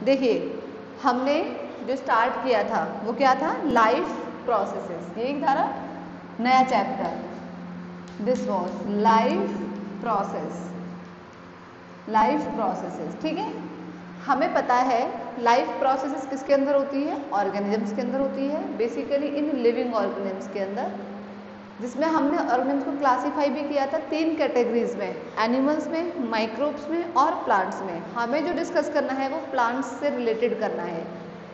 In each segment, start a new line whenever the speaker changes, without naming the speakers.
देखिए हमने जो स्टार्ट किया था वो क्या था, लाइफ प्रोसेसेस, ये था ना नया chapter, this was life processes, ठीक है। हमें पता है लाइफ प्रोसेसेस किसके अंदर होती है, ऑर्गेनिजम्स के अंदर होती है, बेसिकली इन लिविंग ऑर्गेनिजम्स के अंदर, जिसमें हमने ऑर्गेनिजम्स को क्लासीफाई भी किया था 3 कैटेगरीज में, एनिमल्स में, माइक्रोब्स में और प्लांट्स में। हमें जो डिस्कस करना है वो प्लांट्स से रिलेटेड करना है,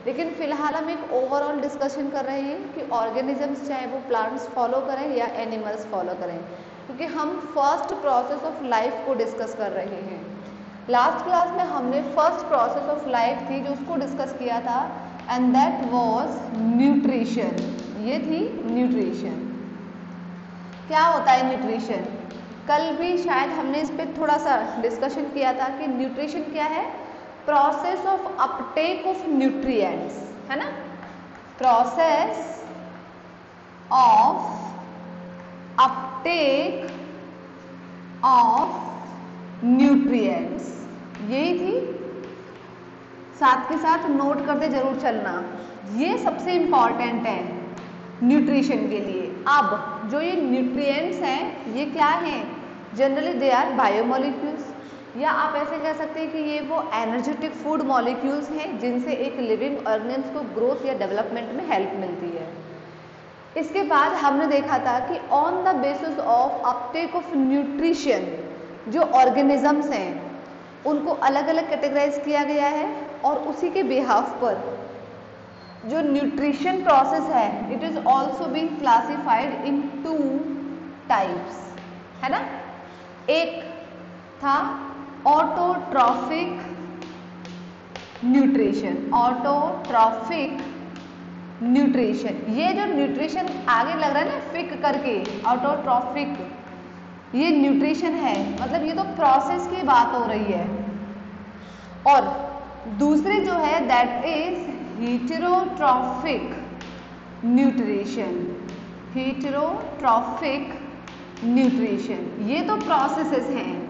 लेकिन फिलहाल हम एक ओवरऑल डिस्कशन कर रहे हैं कि ऑर्गेनिजम्स चाहे वो प्लांट्स फॉलो करें या एनिमल्स फॉलो करें, क्योंकि हम फर्स्ट प्रोसेस ऑफ लाइफ को डिस्कस कर रहे हैं। लास्ट क्लास में हमने फर्स्ट प्रोसेस ऑफ लाइफ थी जो उसको डिस्कस किया था, एंड दैट वाज न्यूट्रिशन। ये थी न्यूट्रिशन। क्या होता है न्यूट्रिशन? कल भी शायद हमने इस पर थोड़ा सा डिस्कशन किया था कि न्यूट्रिशन क्या है, process of Uptake of nutrients, है ना, process of Uptake of nutrients, यही थी। साथ के साथ नोट करते जरूर चलना, ये सबसे इंपॉर्टेंट है न्यूट्रिशन के लिए। अब जो ये न्यूट्रिएंट्स हैं ये क्या हैं, जनरली दे आर बायोमोलिक्यूल्स, या आप ऐसे कह सकते हैं कि ये वो एनर्जेटिक फूड मॉलिक्यूल्स हैं जिनसे एक लिविंग ऑर्गेनिज्म को ग्रोथ या डेवलपमेंट में हेल्प मिलती है। इसके बाद हमने देखा था कि on the basis of Uptake of nutrition जो ऑर्गेनिजम्स हैं उनको अलग अलग कैटेगराइज किया गया है, और उसी के बिहाफ पर जो न्यूट्रिशन प्रोसेस है it is also being classified in 2 types, है ना। एक था ऑटोट्रॉफिक न्यूट्रिशन, ऑटोट्रॉफिक न्यूट्रिशन। ये जो न्यूट्रिशन आगे लग रहा है ना फिक करके, ऑटोट्रॉफिक, ये न्यूट्रिशन है, मतलब ये तो प्रोसेस की बात हो रही है। और दूसरी जो है that is heterotrophic nutrition, heterotrophic nutrition. ये तो प्रोसेसेस हैं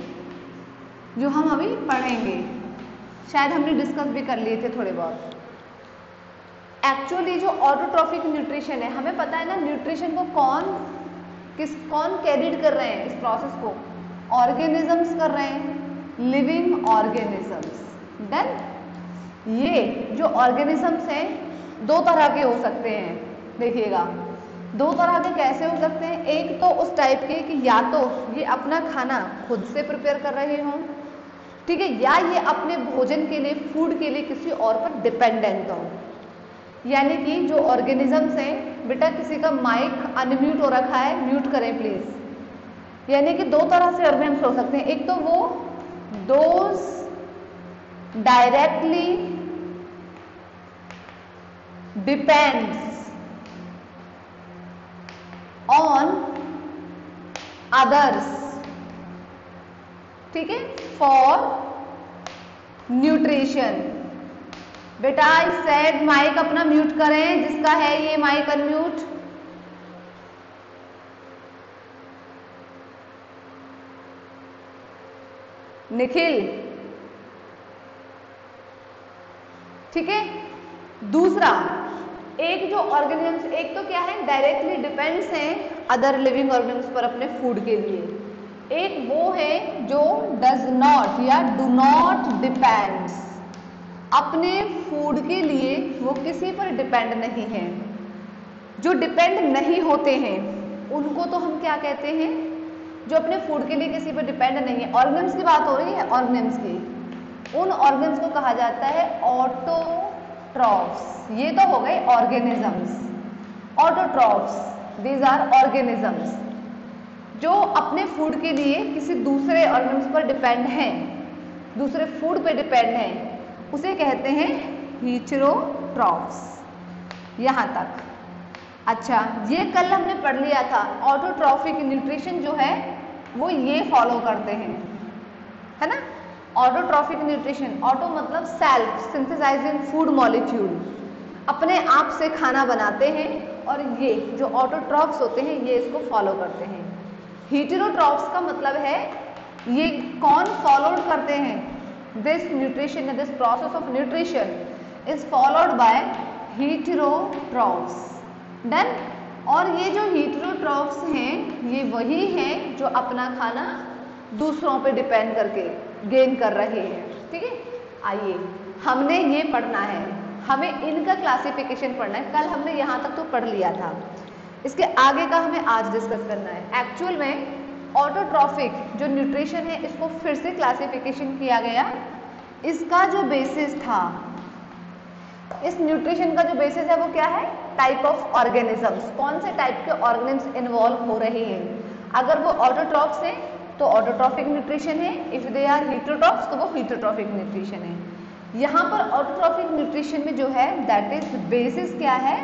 जो हम अभी पढ़ेंगे, शायद हमने डिस्कस भी कर लिए थे थोड़े बहुत। एक्चुअली जो ऑटोट्रॉफिक न्यूट्रिशन है, हमें पता है ना न्यूट्रिशन को कौन कैरिड कर रहे हैं, इस प्रोसेस को ऑर्गेनिजम्स कर रहे हैं, लिविंग ऑर्गेनिजम्स। देन ये जो ऑर्गेनिजम्स हैं 2 तरह के हो सकते हैं, देखिएगा 2 तरह के कैसे हो सकते हैं। एक तो उस टाइप के कि या तो ये अपना खाना खुद से प्रिपेयर कर रहे हों, ठीक है, या ये अपने भोजन के लिए, फूड के लिए किसी और पर डिपेंडेंट हो। यानी कि जो ऑर्गेनिजम्स हैं, बेटा किसी का माइक अनम्यूट हो रखा है, म्यूट करें प्लीज। यानी कि 2 तरह से ऑर्गेनिजम्स हो सकते हैं, एक तो वो those directly depends on others, ठीक है, फॉर न्यूट्रिशन। बेटा आई सेड माइक अपना म्यूट करें, जिसका है ये माइक अनम्यूट। निखिल, ठीक है। दूसरा, एक जो ऑर्गेनिजम्स, एक तो क्या है डायरेक्टली डिपेंड्स हैं अदर लिविंग ऑर्गेनिजम्स पर अपने फूड के लिए, एक वो है जो डज नॉट या डू नॉट डिपेंड्स, अपने फूड के लिए वो किसी पर डिपेंड नहीं है। जो डिपेंड नहीं होते हैं उनको तो हम क्या कहते हैं, जो अपने फूड के लिए किसी पर डिपेंड नहीं है। ऑर्गेनिज्म्स की बात हो रही है, ऑर्गेनिज्म्स की, उन ऑर्गेनिज्म्स को कहा जाता है ऑटोट्रॉफ्स। ये तो हो गए organisms, autotrophs, these are organisms जो अपने फूड के लिए किसी दूसरे ऑर्गेनिज्म पर डिपेंड हैं, दूसरे फूड पर डिपेंड हैं, उसे कहते हैं हेटेरोट्रॉफ्स। यहाँ तक अच्छा, ये कल हमने पढ़ लिया था। ऑटोट्रॉफिक न्यूट्रिशन जो है वो ये फॉलो करते हैं, है ना। ऑटोट्रॉफिक न्यूट्रिशन, ऑटो मतलब सेल्फ सिंथेसाइजिंग फूड मॉलिक्यूल, अपने आप से खाना बनाते हैं, और ये जो ऑटोट्रॉफ्स होते हैं ये इसको फॉलो करते हैं। हेटेरोट्रॉफ्स का मतलब है ये कौन फॉलो करते हैं, this nutrition, this process of nutrition is followed by heterotrophs. Done. और ये जो हीटेरोट्रॉफ्स हैं ये वही हैं जो अपना खाना दूसरों पे डिपेंड करके गेन कर रहे हैं। ठीक है, आइए हमने ये पढ़ना है, हमें इनका क्लासिफिकेशन पढ़ना है। कल हमने यहाँ तक तो पढ़ लिया था, इसके आगे का हमें आज डिस्कस करना है। एक्चुअल में ऑटोट्रॉफिक जो न्यूट्रिशन है इसको फिर से क्लासिफिकेशन किया गया। इसका जो बेसिस था, इस न्यूट्रिशन का जो बेसिस है वो क्या है? टाइप ऑफ ऑर्गेनिजम्स, कौन से टाइप के ऑर्गेनिज्म इन्वॉल्व हो रहे हैं। अगर वो ऑटोट्रॉफ्स हैं तो ऑटोट्रॉफिक न्यूट्रिशन है, इफ दे आर हीटरोट्रॉफ्स तो वो हीटरोट्रॉफिक न्यूट्रिशन है। यहाँ पर ऑटोट्रॉफिक न्यूट्रिशन में जो है दैट इज बेसिस क्या है?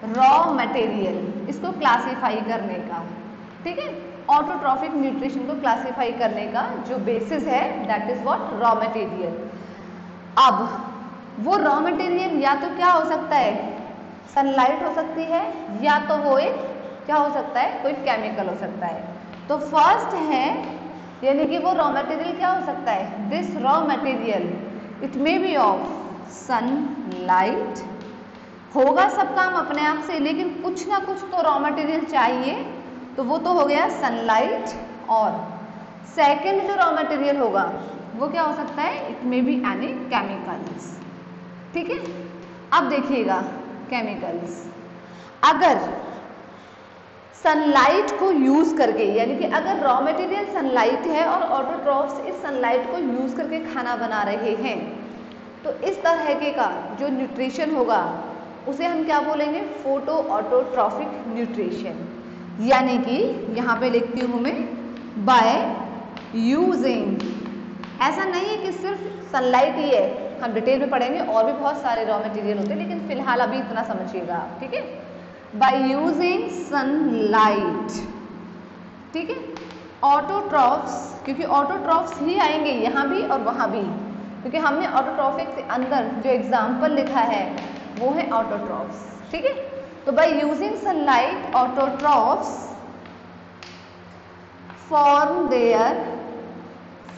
रॉ मटेरियल, इसको क्लासीफाई करने का। ठीक है, ऑटोट्रॉफिक न्यूट्रिशन को क्लासीफाई करने का जो बेसिस है that is what? Raw material. अब वो रॉ मटेरियल या तो क्या हो सकता है? सनलाइट हो सकती है, या तो वो एक क्या हो सकता है? कोई केमिकल हो सकता है। तो फर्स्ट है, यानी कि वो रॉ मटेरियल क्या हो सकता है? This raw material it may be of sunlight. होगा सब काम अपने आप से, लेकिन कुछ ना कुछ तो रॉ मटेरियल चाहिए, तो वो तो हो गया सनलाइट। और सेकेंड जो रॉ मटेरियल होगा वो क्या हो सकता है? It may be any chemicals. ठीक है, अब देखिएगा केमिकल्स, अगर सनलाइट को यूज करके, यानी कि अगर रॉ मटेरियल सनलाइट है और ऑटोट्रॉफ्स इस सनलाइट को यूज करके खाना बना रहे हैं, तो इस तरह के का जो न्यूट्रिशन होगा उसे हम क्या बोलेंगे? Photo autotrophic nutrition. यानी कि यहाँ पे लिखती हूँ मैं बाय यूजिंग, ऐसा नहीं है कि सिर्फ सनलाइट ही है, हम डिटेल में पढ़ेंगे और भी बहुत सारे रॉ मटेरियल होते हैं, लेकिन फिलहाल अभी इतना समझिएगा आप। ठीक है, बाय यूजिंग सनलाइट। ठीक है, ऑटोट्रॉफ्स, क्योंकि ऑटोट्रॉफ्स ही आएंगे यहाँ भी और वहाँ भी, क्योंकि हमने ऑटोट्रॉफिक के अंदर जो एग्जाम्पल लिखा है वो है ऑटोट्रॉफ्स। ठीक है, तो by using sunlight autotrophs form their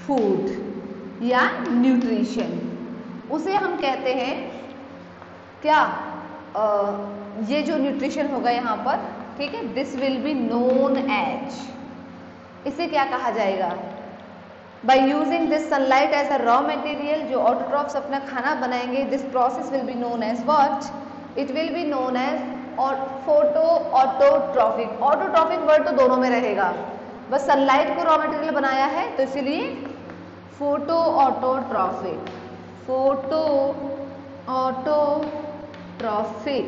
food या न्यूट्रिशन, उसे हम कहते हैं क्या? ये जो न्यूट्रिशन होगा यहाँ पर, ठीक है, this will be known as, इसे क्या कहा जाएगा? By using this sunlight as a raw material, जो ऑटोट्रॉफ्स अपना खाना बनाएंगे, this process will be known as what? It will be known as और फोटो ऑटोट्रॉफिक। ऑटोट्रॉफिक वर्ड तो दोनों में रहेगा, बस सनलाइट को रॉ मटेरियल बनाया है तो इसीलिए photo autotrophic, photo autotrophic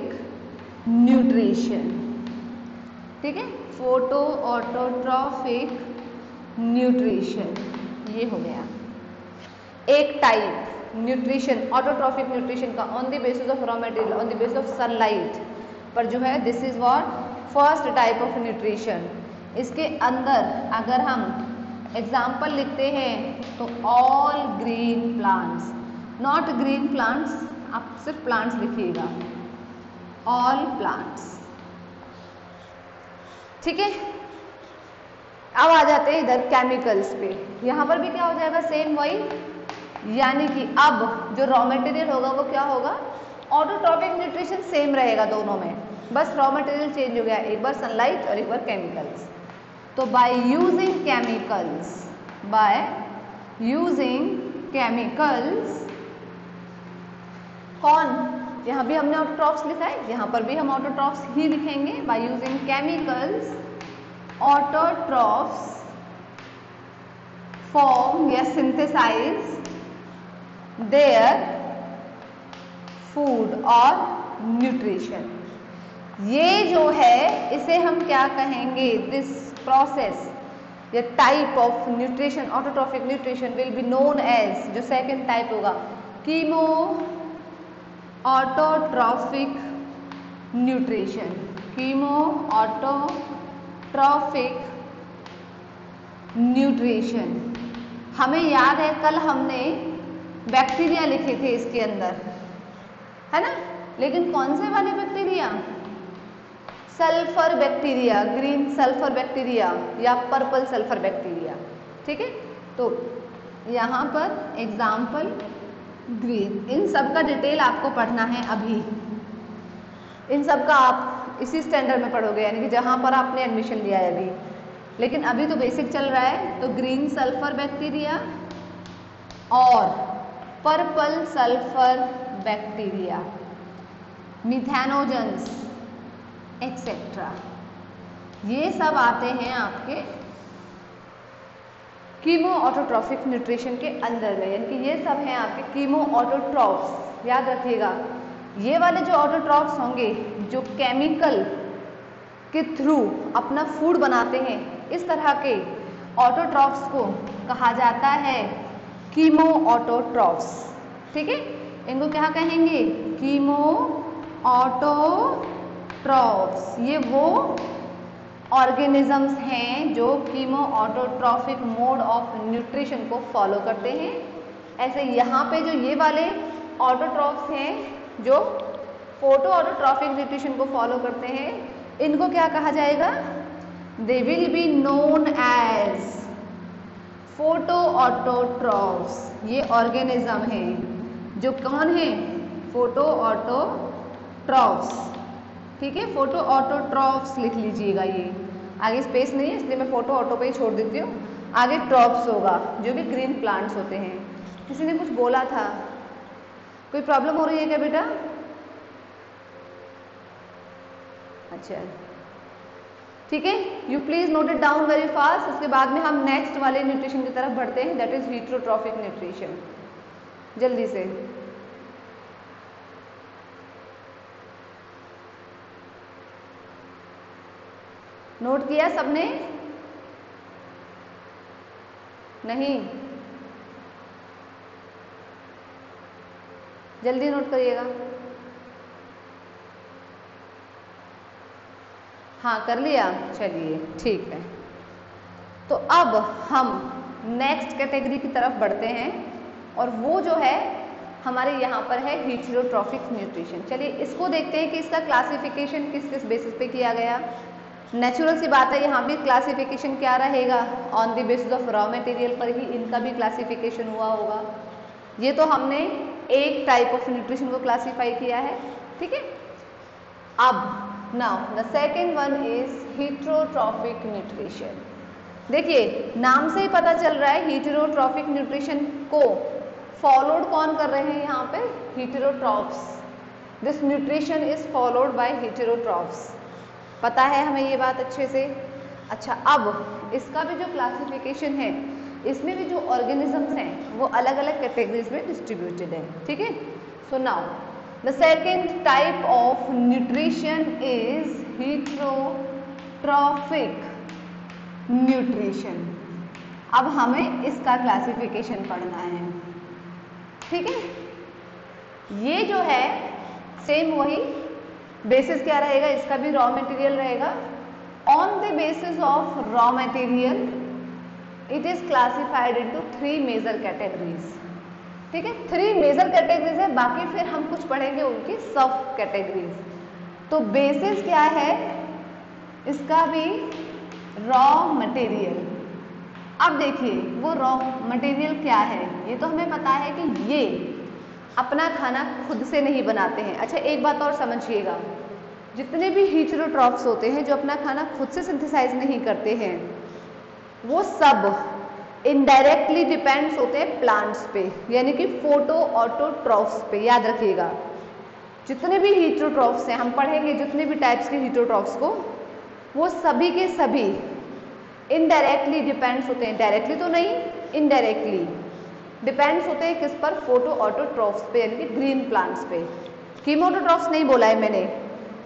nutrition. ठीक है, फोटो ऑटोट्रॉफिक न्यूट्रिशन, ये हो गया एक टाइप न्यूट्रिशन, ऑटोट्रॉफिक न्यूट्रिशन का on the basis of raw material, on the basis of sunlight पर जो है, this is what? First type of nutrition. इसके अंदर अगर हम एग्जाम्पल लिखते हैं तो all green plants, not green plants, आप सिर्फ प्लांट्स लिखिएगा, ऑल प्लांट्स। ठीक है, अब आ जाते हैं इधर केमिकल्स पे। यहाँ पर भी क्या हो जाएगा? सेम वही, यानी कि अब जो रॉ मटेरियल होगा वो क्या होगा? ऑटोट्रॉफिक न्यूट्रिशन सेम रहेगा दोनों में, बस रॉ मटेरियल चेंज हो गया, एक बार सनलाइट और एक बार केमिकल्स। तो bye using chemicals, bye using chemicals, कौन? यहाँ भी हमने ऑटोट्रॉफ्स लिखा है, यहाँ पर भी हम ऑटोट्रॉफ्स ही लिखेंगे। By using chemicals autotrophs form या सिंथेसाइज देयर फूड और न्यूट्रिशन। ये जो है इसे हम क्या कहेंगे? दिस प्रोसेस या type of nutrition, autotrophic nutrition will be known as, जो सेकंड टाइप होगा, chemo autotrophic nutrition, chemo autotrophic nutrition. हमें याद है कल हमने बैक्टीरिया लिखे थे इसके अंदर, है ना, लेकिन कौन से वाले bacteria? Sulphur bacteria, green sulphur bacteria या पर्पल सल्फर बैक्टीरिया। ठीक है, तो यहाँ पर एग्जाम्पल ग्रीन। इन सब का डिटेल आपको पढ़ना है अभी, इन सब का आप इसी स्टैंडर्ड में पढ़ोगे, यानी कि जहाँ पर आपने एडमिशन लिया है अभी। लेकिन अभी तो बेसिक चल रहा है, तो ग्रीन सल्फर बैक्टीरिया और purple sulphur bacteria, methanogens etcetera, ये सब आते हैं आपके कीमो ऑटोट्रॉफिक न्यूट्रिशन के अंदर में, यानी कि ये सब हैं आपके कीमो ऑटोट्रॉफ्स। याद रखिएगा, ये वाले जो ऑटोट्रॉफ्स होंगे जो केमिकल के थ्रू अपना फूड बनाते हैं, इस तरह के ऑटोट्रॉफ्स को कहा जाता है कीमो ऑटोट्रॉफ्स। ठीक है, इनको क्या कहेंगे? Chemo autotrophs. ये वो ऑर्गेनिजम्स हैं जो chemo autotrophic mode of nutrition को फॉलो करते हैं। ऐसे यहाँ पे जो ये वाले ऑटोट्रॉफ्स हैं जो फोटो ऑटोट्रॉफिक न्यूट्रिशन को फॉलो करते हैं, इनको क्या कहा जाएगा? They will be known as photo autotrophs. ये ऑर्गेनिज्म हैं जो कौन है? Photo autotrophs. ठीक है, फोटो ऑटोट्रॉफ्स लिख लीजिएगा। ये आगे स्पेस नहीं है इसलिए मैं फोटो ऑटो पे ही छोड़ देती हूँ, आगे ट्रॉप्स होगा जो कि ग्रीन प्लांट्स होते हैं। किसी ने कुछ बोला था, कोई प्रॉब्लम हो रही है क्या बेटा? अच्छा ठीक है, you please note it down very fast. इसके बाद में हम नेक्स्ट वाले न्यूट्रिशन की तरफ बढ़ते हैं, दैट इज हीटरोट्रॉफिक न्यूट्रिशन। जल्दी से नोट किया सबने? नहीं, जल्दी नोट करिएगा। हाँ कर लिया, चलिए ठीक है। तो अब हम नेक्स्ट कैटेगरी की तरफ बढ़ते हैं और वो जो है हमारे यहाँ पर है हीटरोट्रॉफिक न्यूट्रिशन। चलिए इसको देखते हैं कि इसका क्लासिफिकेशन किस किस बेसिस पे किया गया। नेचुरल सी बात है, यहाँ भी क्लासिफिकेशन क्या रहेगा? On the basis of raw material पर ही इनका भी क्लासिफिकेशन हुआ होगा। ये तो हमने एक टाइप ऑफ न्यूट्रिशन को क्लासीफाई किया है। ठीक है, अब now the second one is heterotrophic nutrition. देखिए नाम से ही पता चल रहा है हीटरोट्रॉफिक न्यूट्रिशन को फॉलोड कौन कर रहे हैं? यहाँ पे heterotrophs. This nutrition is followed by heterotrophs. पता है हमें ये बात अच्छे से? अच्छा, अब इसका भी जो क्लासिफिकेशन है, इसमें भी जो ऑर्गेनिजम्स हैं वो अलग अलग कैटेगरीज में डिस्ट्रीब्यूटेड है। ठीक है, so now the second type of nutrition is heterotrophic nutrition. अब हमें इसका क्लासिफिकेशन पढ़ना है। ठीक है, ये जो है सेम वही बेसिस क्या रहेगा? इसका भी रॉ मटेरियल रहेगा। On the basis of raw material it is classified into 3 major categories. ठीक है, 3 मेजर कैटेगरीज है, बाकी फिर हम कुछ पढ़ेंगे उनकी सब कैटेगरीज। तो बेसिस क्या है इसका भी? Raw material. अब देखिए वो रॉ मटेरियल क्या है, ये तो हमें पता है कि ये अपना खाना खुद से नहीं बनाते हैं। अच्छा एक बात और समझिएगा, जितने भी हीटरोट्रॉफ्स होते हैं जो अपना खाना खुद से सिंथेसाइज नहीं करते हैं, वो सब इनडायरेक्टली डिपेंड्स होते हैं प्लांट्स पे, यानी कि फोटो ऑटोट्रॉफ्स पे। याद रखिएगा, जितने भी हीटरोट्रॉफ्स हैं, हम पढ़ेंगे जितने भी टाइप्स के हीटरोट्रॉफ्स को, वो सभी के सभी इनडायरेक्टली डिपेंड्स होते हैं। डायरेक्टली तो नहीं, इनडायरेक्टली डिपेंड्स होते हैं किस पर? फोटो ऑटोट्रॉफ्स पे, यानी कि ग्रीन प्लांट्स पे। कीमोटोट्रॉफ्स नहीं बोला है मैंने।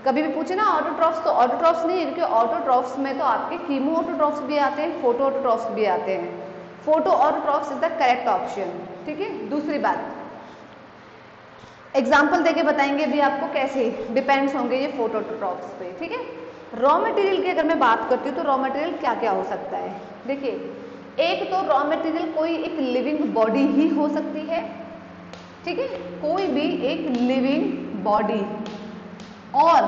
कभी भी पूछे ना ऑटोट्रॉफ्स, तो ऑटोट्रॉफ्स नहीं है, क्योंकि ऑटोट्रॉफ्स में तो आपके कीमो ऑटोट्रॉफ्स भी आते हैं, फोटो ऑटोट्रॉफ्स भी आते हैं। Photo autotrophs is the correct option. ठीक है, दूसरी बात एग्जाम्पल देके बताएंगे अभी आपको कैसे डिपेंड्स होंगे ये फोटो ऑटोट्रॉफ्स पे। ठीक है, रॉ मटेरियल की अगर मैं बात करती हूँ तो रॉ मटेरियल क्या क्या हो सकता है? देखिए, एक तो रॉ मटेरियल कोई एक लिविंग बॉडी ही हो सकती है। ठीक है, कोई भी एक लिविंग बॉडी, और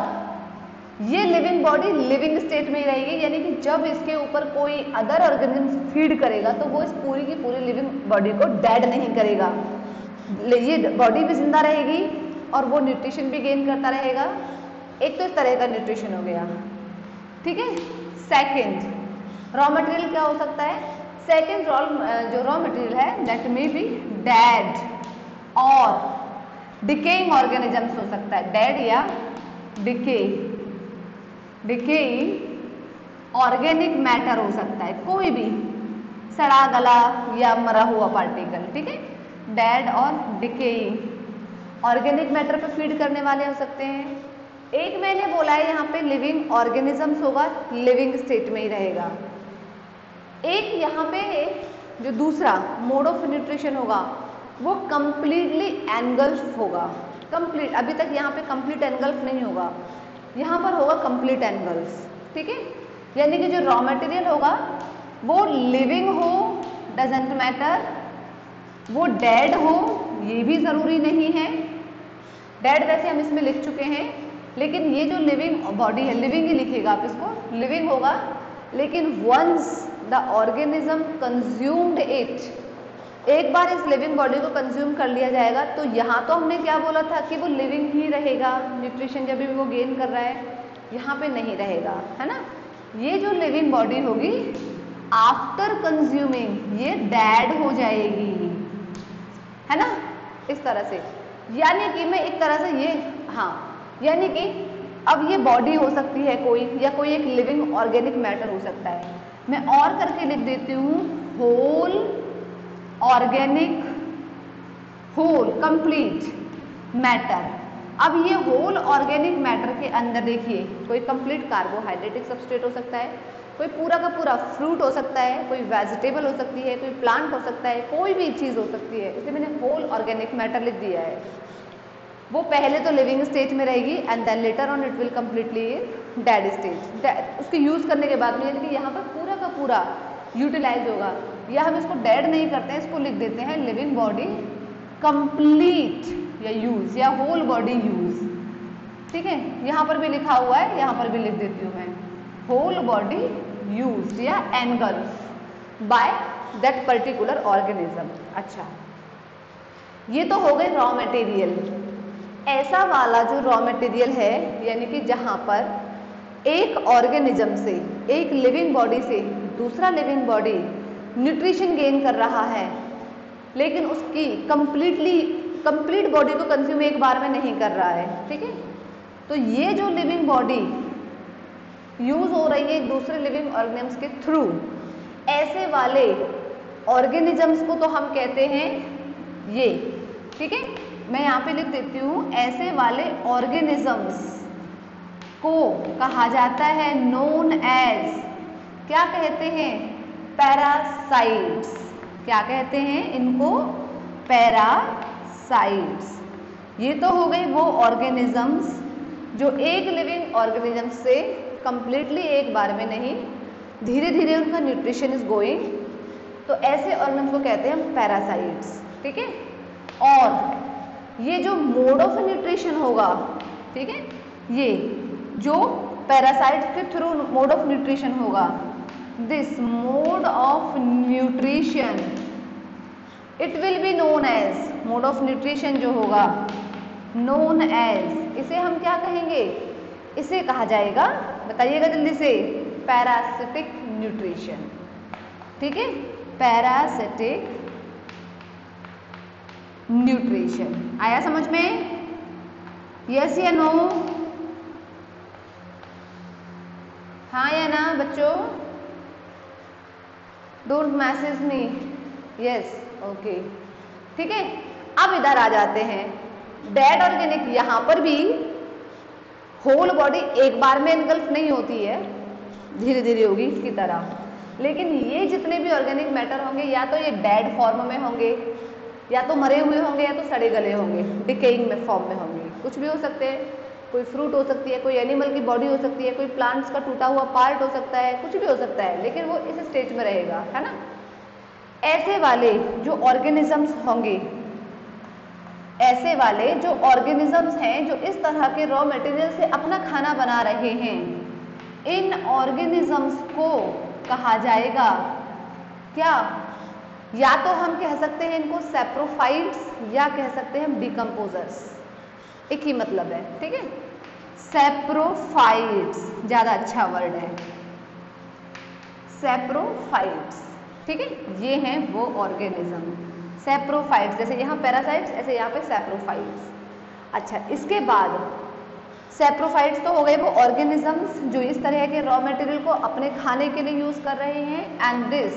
ये लिविंग बॉडी लिविंग स्टेट में ही रहेगी, यानी कि जब इसके ऊपर कोई अदर ऑर्गेनिज्म फीड करेगा तो वो इस पूरी की पूरी लिविंग बॉडी को डेड नहीं करेगा, ये बॉडी भी जिंदा रहेगी और वो न्यूट्रिशन भी गेन करता रहेगा। एक तो इस तरह का न्यूट्रिशन हो गया, ठीक है। सेकंड रॉ मटेरियल क्या हो सकता है? सेकंड जो रॉ मटेरियल है दैट मे बी डेड और डिकेइंग ऑर्गेनिजम्स हो सकता है, डेड या डिकेइंग ऑर्गेनिक मैटर हो सकता है, कोई भी सड़ा गला या मरा हुआ पार्टिकल, ठीक है। डेड और डिकेइंग ऑर्गेनिक मैटर पे फीड करने वाले हो सकते हैं। एक मैंने बोला है यहाँ पे लिविंग ऑर्गेनिजम्स होगा, लिविंग स्टेट में ही रहेगा। एक यहाँ पे जो दूसरा मोड ऑफ न्यूट्रिशन होगा वो कंप्लीटली एनगल्फ होगा। कंप्लीट, अभी तक यहाँ पे कंप्लीट एनगल्फ नहीं होगा, यहाँ पर होगा कंप्लीट एनगल्फ, ठीक है। यानी कि जो रॉ मटेरियल होगा वो लिविंग हो डजंट मैटर, वो डेड हो ये भी ज़रूरी नहीं है। डेड वैसे हम इसमें लिख चुके हैं, लेकिन ये जो लिविंग बॉडी है, लिविंग ही लिखिएगा आप इसको, लिविंग होगा, लेकिन once the organism consumed it, एक बार इस लिविंग बॉडी को कंज्यूम कर लिया जाएगा तो यहाँ तो हमने क्या बोला था कि वो लिविंग ही रहेगा, न्यूट्रिशन जब भी वो गेन कर रहा है, यहाँ पे नहीं रहेगा, है ना। ये जो लिविंग बॉडी होगी आफ्टर कंज्यूमिंग ये डेड हो जाएगी, है ना, इस तरह से। यानी कि मैं एक तरह से ये, हाँ, यानी कि अब ये बॉडी हो सकती है कोई, या कोई एक लिविंग ऑर्गेनिक मैटर हो सकता है। मैं और करके लिख देती हूँ whole organic, whole complete matter. अब ये होल ऑर्गेनिक मैटर के अंदर देखिए कोई कंप्लीट कार्बोहाइड्रेटिक सबस्ट्रेट हो सकता है, कोई पूरा का पूरा फ्रूट हो सकता है, कोई वेजिटेबल हो सकती है, कोई प्लांट हो सकता है, कोई भी चीज़ हो सकती है, इसलिए मैंने होल ऑर्गेनिक मैटर लिख दिया है। वो पहले तो लिविंग स्टेट में रहेगी and then later on it will completely dead state. उसके यूज़ करने के बाद में यानी कि यहाँ पर पूरा का पूरा यूटिलाइज होगा, या हम इसको डेड नहीं करते हैं, इसको लिख देते हैं लिविंग बॉडी कंप्लीट या यूज, या होल बॉडी यूज, ठीक है। यहाँ पर भी लिखा हुआ है, यहाँ पर भी लिख देती हूँ मैं होल बॉडी यूज या engulf by that particular organism. अच्छा, ये तो हो गए रॉ मटेरियल। ऐसा वाला जो रॉ मटेरियल है, यानी कि जहाँ पर एक ऑर्गेनिज्म से, एक लिविंग बॉडी से दूसरा लिविंग बॉडी न्यूट्रिशन गेन कर रहा है, लेकिन उसकी कंप्लीट बॉडी को कंज्यूम एक बार में नहीं कर रहा है, ठीक है। तो ये जो लिविंग बॉडी यूज हो रही है दूसरे लिविंग ऑर्गेनिजम्स के थ्रू, ऐसे वाले ऑर्गेनिजम्स को तो हम कहते हैं ये, ठीक है। मैं यहाँ पे लिख देती हूँ, ऐसे वाले ऑर्गेनिजम्स को कहा जाता है नोन एज, क्या कहते हैं, पैरासाइट्स। क्या कहते हैं इनको? पैरासाइट्स। ये तो हो गई वो ऑर्गेनिजम्स जो एक लिविंग ऑर्गेनिज्म से कंप्लीटली एक बार में नहीं, धीरे धीरे उनका न्यूट्रिशन इज गोइंग, तो ऐसे ऑर्गेनिज्म को कहते हैं पैरासाइट्स, ठीक है। और ये जो मोड ऑफ न्यूट्रिशन होगा, ठीक है, ये जो पैरासाइट के थ्रू मोड ऑफ न्यूट्रिशन होगा, this mode of nutrition it will be known as, mode of nutrition जो होगा नोन एज, इसे हम क्या कहेंगे? इसे कहा जाएगा, बताइएगा जल्दी से, पैरासिटिक न्यूट्रिशन, ठीक है, पैरासिटिक न्यूट्रिशन। आया समझ में? यस या नो? हाँ या ना बच्चों? Don't message me, yes, okay, ठीक है। अब इधर आ जाते हैं, डेड ऑर्गेनिक, यहाँ पर भी होल बॉडी एक बार में एनगल्फ नहीं होती है, धीरे धीरे होगी इसकी तरह, लेकिन ये जितने भी ऑर्गेनिक मैटर होंगे या तो ये डेड फॉर्म में होंगे, या तो मरे हुए होंगे, या तो सड़े गले होंगे, डिकेइंग में फॉर्म में होंगे, कुछ भी हो सकते हैं, कोई फ्रूट हो सकती है, कोई एनिमल की बॉडी हो सकती है, कोई प्लांट्स का टूटा हुआ पार्ट हो सकता है, कुछ भी हो सकता है, लेकिन वो इस स्टेज में रहेगा, है ना। ऐसे वाले जो ऑर्गेनिजम्स होंगे, ऐसे वाले जो ऑर्गेनिजम्स हैं जो इस तरह के रॉ मटेरियल से अपना खाना बना रहे हैं, इन ऑर्गेनिजम्स को कहा जाएगा क्या? या तो हम कह सकते हैं इनको सैप्रोफाइट्स या कह सकते हैं हम डिकम्पोजर्स, एक ही मतलब है, ठीक है। सैप्रोफाइट्स ज़्यादा अच्छा वर्ड है, सैप्रोफाइट्स, ठीक है। ये हैं वो ऑर्गेनिज्म सैप्रोफाइट्स, जैसे यहाँ पैरासाइट्स ऐसे यहाँ पे सैप्रोफाइट्स। अच्छा, इसके बाद सैप्रोफाइट्स तो हो गए वो ऑर्गेनिजम्स जो इस तरह के रॉ मटेरियल को अपने खाने के लिए यूज कर रहे हैं। And this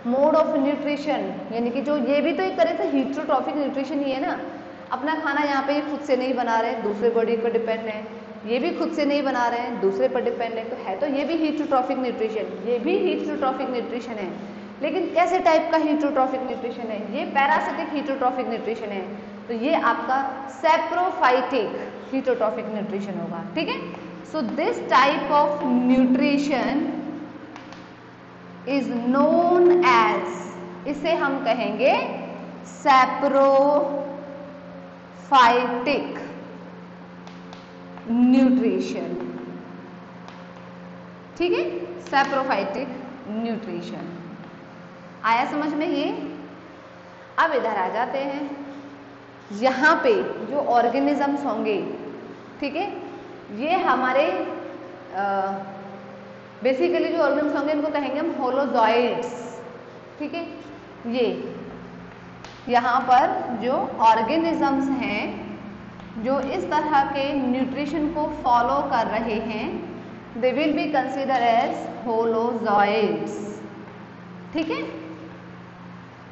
mode of nutrition, यानी कि जो ये भी तो एक तरह से हीटरोट्रॉफिक न्यूट्रिशन ही है ना, अपना खाना यहाँ पे ये खुद से नहीं बना रहे, दूसरे बॉडी पर डिपेंड है, ये भी खुद से नहीं बना रहे हैं, दूसरे पर डिपेंड है, तो ये भी हीटरोट्रॉफिक न्यूट्रिशन, ये भी हीटरोट्रॉफिक न्यूट्रिशन है। लेकिन कैसे टाइप का हीटरोट्रॉफिक न्यूट्रिशन है? ये पैरासिटिक हीटरोट्रॉफिक न्यूट्रिशन है, तो ये आपका सैप्रोफाइटिक हीटरोट्रॉफिक न्यूट्रिशन होगा, ठीक है। So this type of nutrition is known as, इसे हम कहेंगे सैप्रोफाइटिक न्यूट्रिशन, ठीक है, सैप्रोफाइटिक न्यूट्रिशन। आया समझ में ये? अब इधर आ जाते हैं, यहाँ पे जो ऑर्गेनिजम्स होंगे, ठीक है, ये हमारे बेसिकली जो ऑर्गेनिजम्स होंगे इनको कहेंगे हम होलोजॉइड्स, ठीक है। ये यहाँ पर जो ऑर्गेनिजम्स हैं जो इस तरह के न्यूट्रिशन को फॉलो कर रहे हैं, they will be consider as holozoids, ठीक है।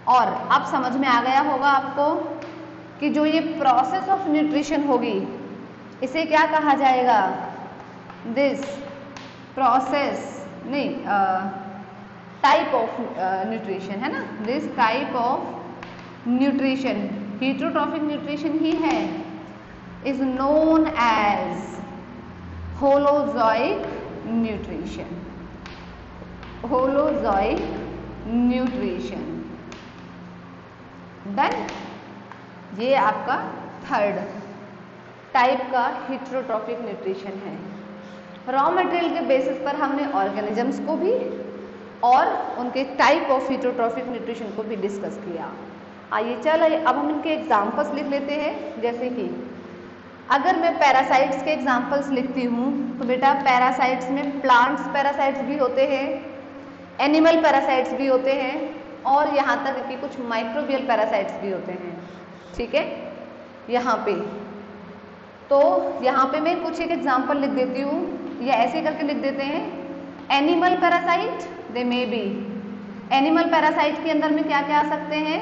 और अब समझ में आ गया होगा आपको कि जो ये प्रोसेस ऑफ न्यूट्रिशन होगी इसे क्या कहा जाएगा? दिस प्रोसेस नहीं, टाइप ऑफ न्यूट्रिशन है ना, this type of nutrition heterotrophic nutrition ही है, is known as holozoic nutrition, holozoic nutrition. Done. ये आपका थर्ड टाइप का हीटरोट्रॉफिक न्यूट्रिशन है। रॉ मटेरियल के बेसिस पर हमने ऑर्गेनिजम्स को भी और उनके टाइप ऑफ हीटरोट्रॉफिक न्यूट्रिशन को भी डिस्कस किया। आइए अब हम इनके एग्जाम्पल्स लिख लेते हैं। जैसे कि अगर मैं पैरासाइट्स के एग्जाम्पल्स लिखती हूँ तो बेटा पैरासाइट्स में प्लांट्स पैरासाइट्स भी होते हैं, एनिमल पैरासाइट्स भी होते हैं और यहाँ तक कि कुछ माइक्रोबियल पैरासाइट्स भी होते हैं, ठीक है। यहाँ पे तो यहाँ पे मैं कुछ एक एग्जाम्पल लिख देती हूँ या ऐसे करके लिख देते हैं। एनिमल पैरासाइट दे मे बी, एनिमल पैरासाइट के अंदर में क्या क्या आ सकते हैं?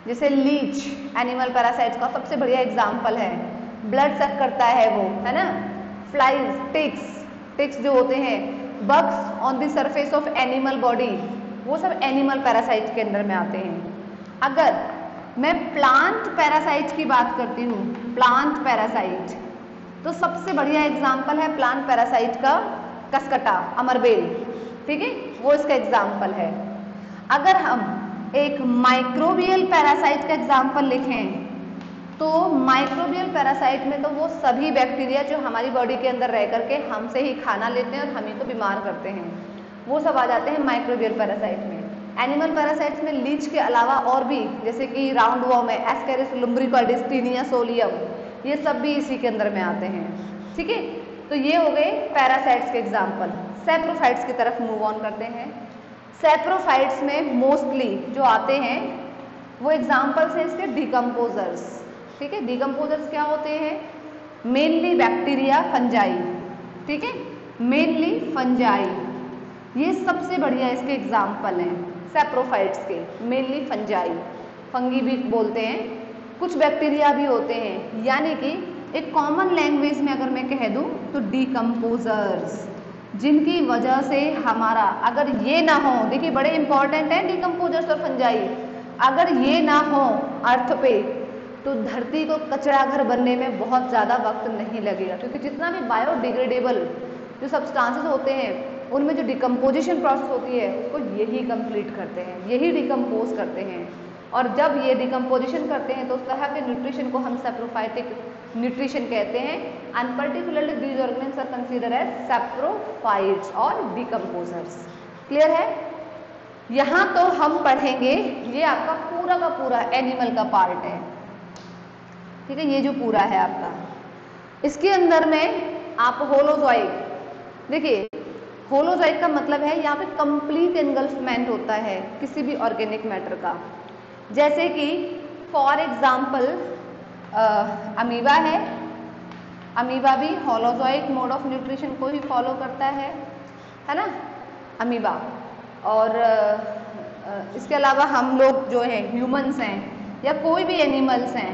जैसे लीच एनिमल पैरासाइट्स का सबसे बढ़िया एग्जाम्पल है, ब्लड सक करता है वो, है ना। फ्लाइज, टिक्स जो होते हैं, bugs on the surface of animal body, वो सब एनिमल पैरासाइट के अंदर में आते हैं। अगर मैं प्लांट पैरासाइट की बात करती हूँ, प्लांट पैरासाइट, तो सबसे बढ़िया एग्जाम्पल है प्लांट पैरासाइट का कसकटा, अमरबेल, ठीक है, वो इसका एग्जाम्पल है। अगर हम एक माइक्रोबियल पैरासाइट का एग्जाम्पल लिखें तो माइक्रोबियल पैरासाइट में तो वो सभी बैक्टीरिया जो हमारी बॉडी के अंदर रह करके हमसे ही खाना लेते हैं और हम ही को बीमार करते हैं, वो सब आ जाते हैं माइक्रोबियल पैरासाइट में। एनिमल पैरासाइट्स में लीच के अलावा और भी, जैसे कि राउंड वॉर्म है, एस्केरिस लुम्ब्रिकॉइडिस, टीनिया सोलियम, ये सब भी इसी के अंदर में आते हैं, ठीक है। तो ये हो गए पैरासाइट्स के एग्जाम्पल। सैप्रोफाइट्स की तरफ मूव ऑन करते हैं। सैप्रोफाइट्स में मोस्टली जो आते हैं वो एग्जाम्पल्स हैं इसके डिकम्पोजर्स, ठीक है। डिकम्पोजर्स क्या होते हैं? मेनली बैक्टीरिया, फंजाई, ठीक है, मेनली फंजाई, ये सबसे बढ़िया इसके एग्जाम्पल हैं सैप्रोफाइट्स के, मेनली फंजाई, फंगी भी बोलते हैं, कुछ बैक्टीरिया भी होते हैं। यानी कि एक कॉमन लैंग्वेज में अगर मैं कह दूं तो डिकम्पोजर्स, जिनकी वजह से हमारा, अगर ये ना हो, देखिए बड़े इंपॉर्टेंट है डिकम्पोजर्स और फंजाई, अगर ये ना हो अर्थ पे तो धरती को कचरा घर बनने में बहुत ज़्यादा वक्त नहीं लगेगा, क्योंकि जितना भी बायोडिग्रेडेबल जो सब्सटेंसेस होते हैं उनमें जो डिकम्पोजिशन प्रोसेस होती है उसको यही कंप्लीट करते हैं, यही डिकम्पोज करते हैं। और जब ये डिकम्पोजिशन करते हैं तो उस तरह के न्यूट्रिशन को हम सैप्रोफाइटिक न्यूट्रिशन कहते हैं। And particularly these organisms are considered as saprophytes और डिकम्पोजर्स। क्लियर है? यहाँ तो हम पढ़ेंगे, ये आपका पूरा का पूरा एनिमल का पार्ट है, ठीक है, ये जो पूरा है आपका, इसके अंदर में आप होलोजोइक, देखिए होलोजोइक का मतलब है यहाँ पे कंप्लीट एनगल्फमेंट होता है किसी भी ऑर्गेनिक मैटर का। जैसे कि फॉर एग्जाम्पल अमीबा है, अमीबा भी होलोजोइक मोड ऑफ न्यूट्रिशन को ही फॉलो करता है ना, अमीबा। और इसके अलावा हम लोग जो हैं ह्यूमंस हैं या कोई भी एनिमल्स हैं,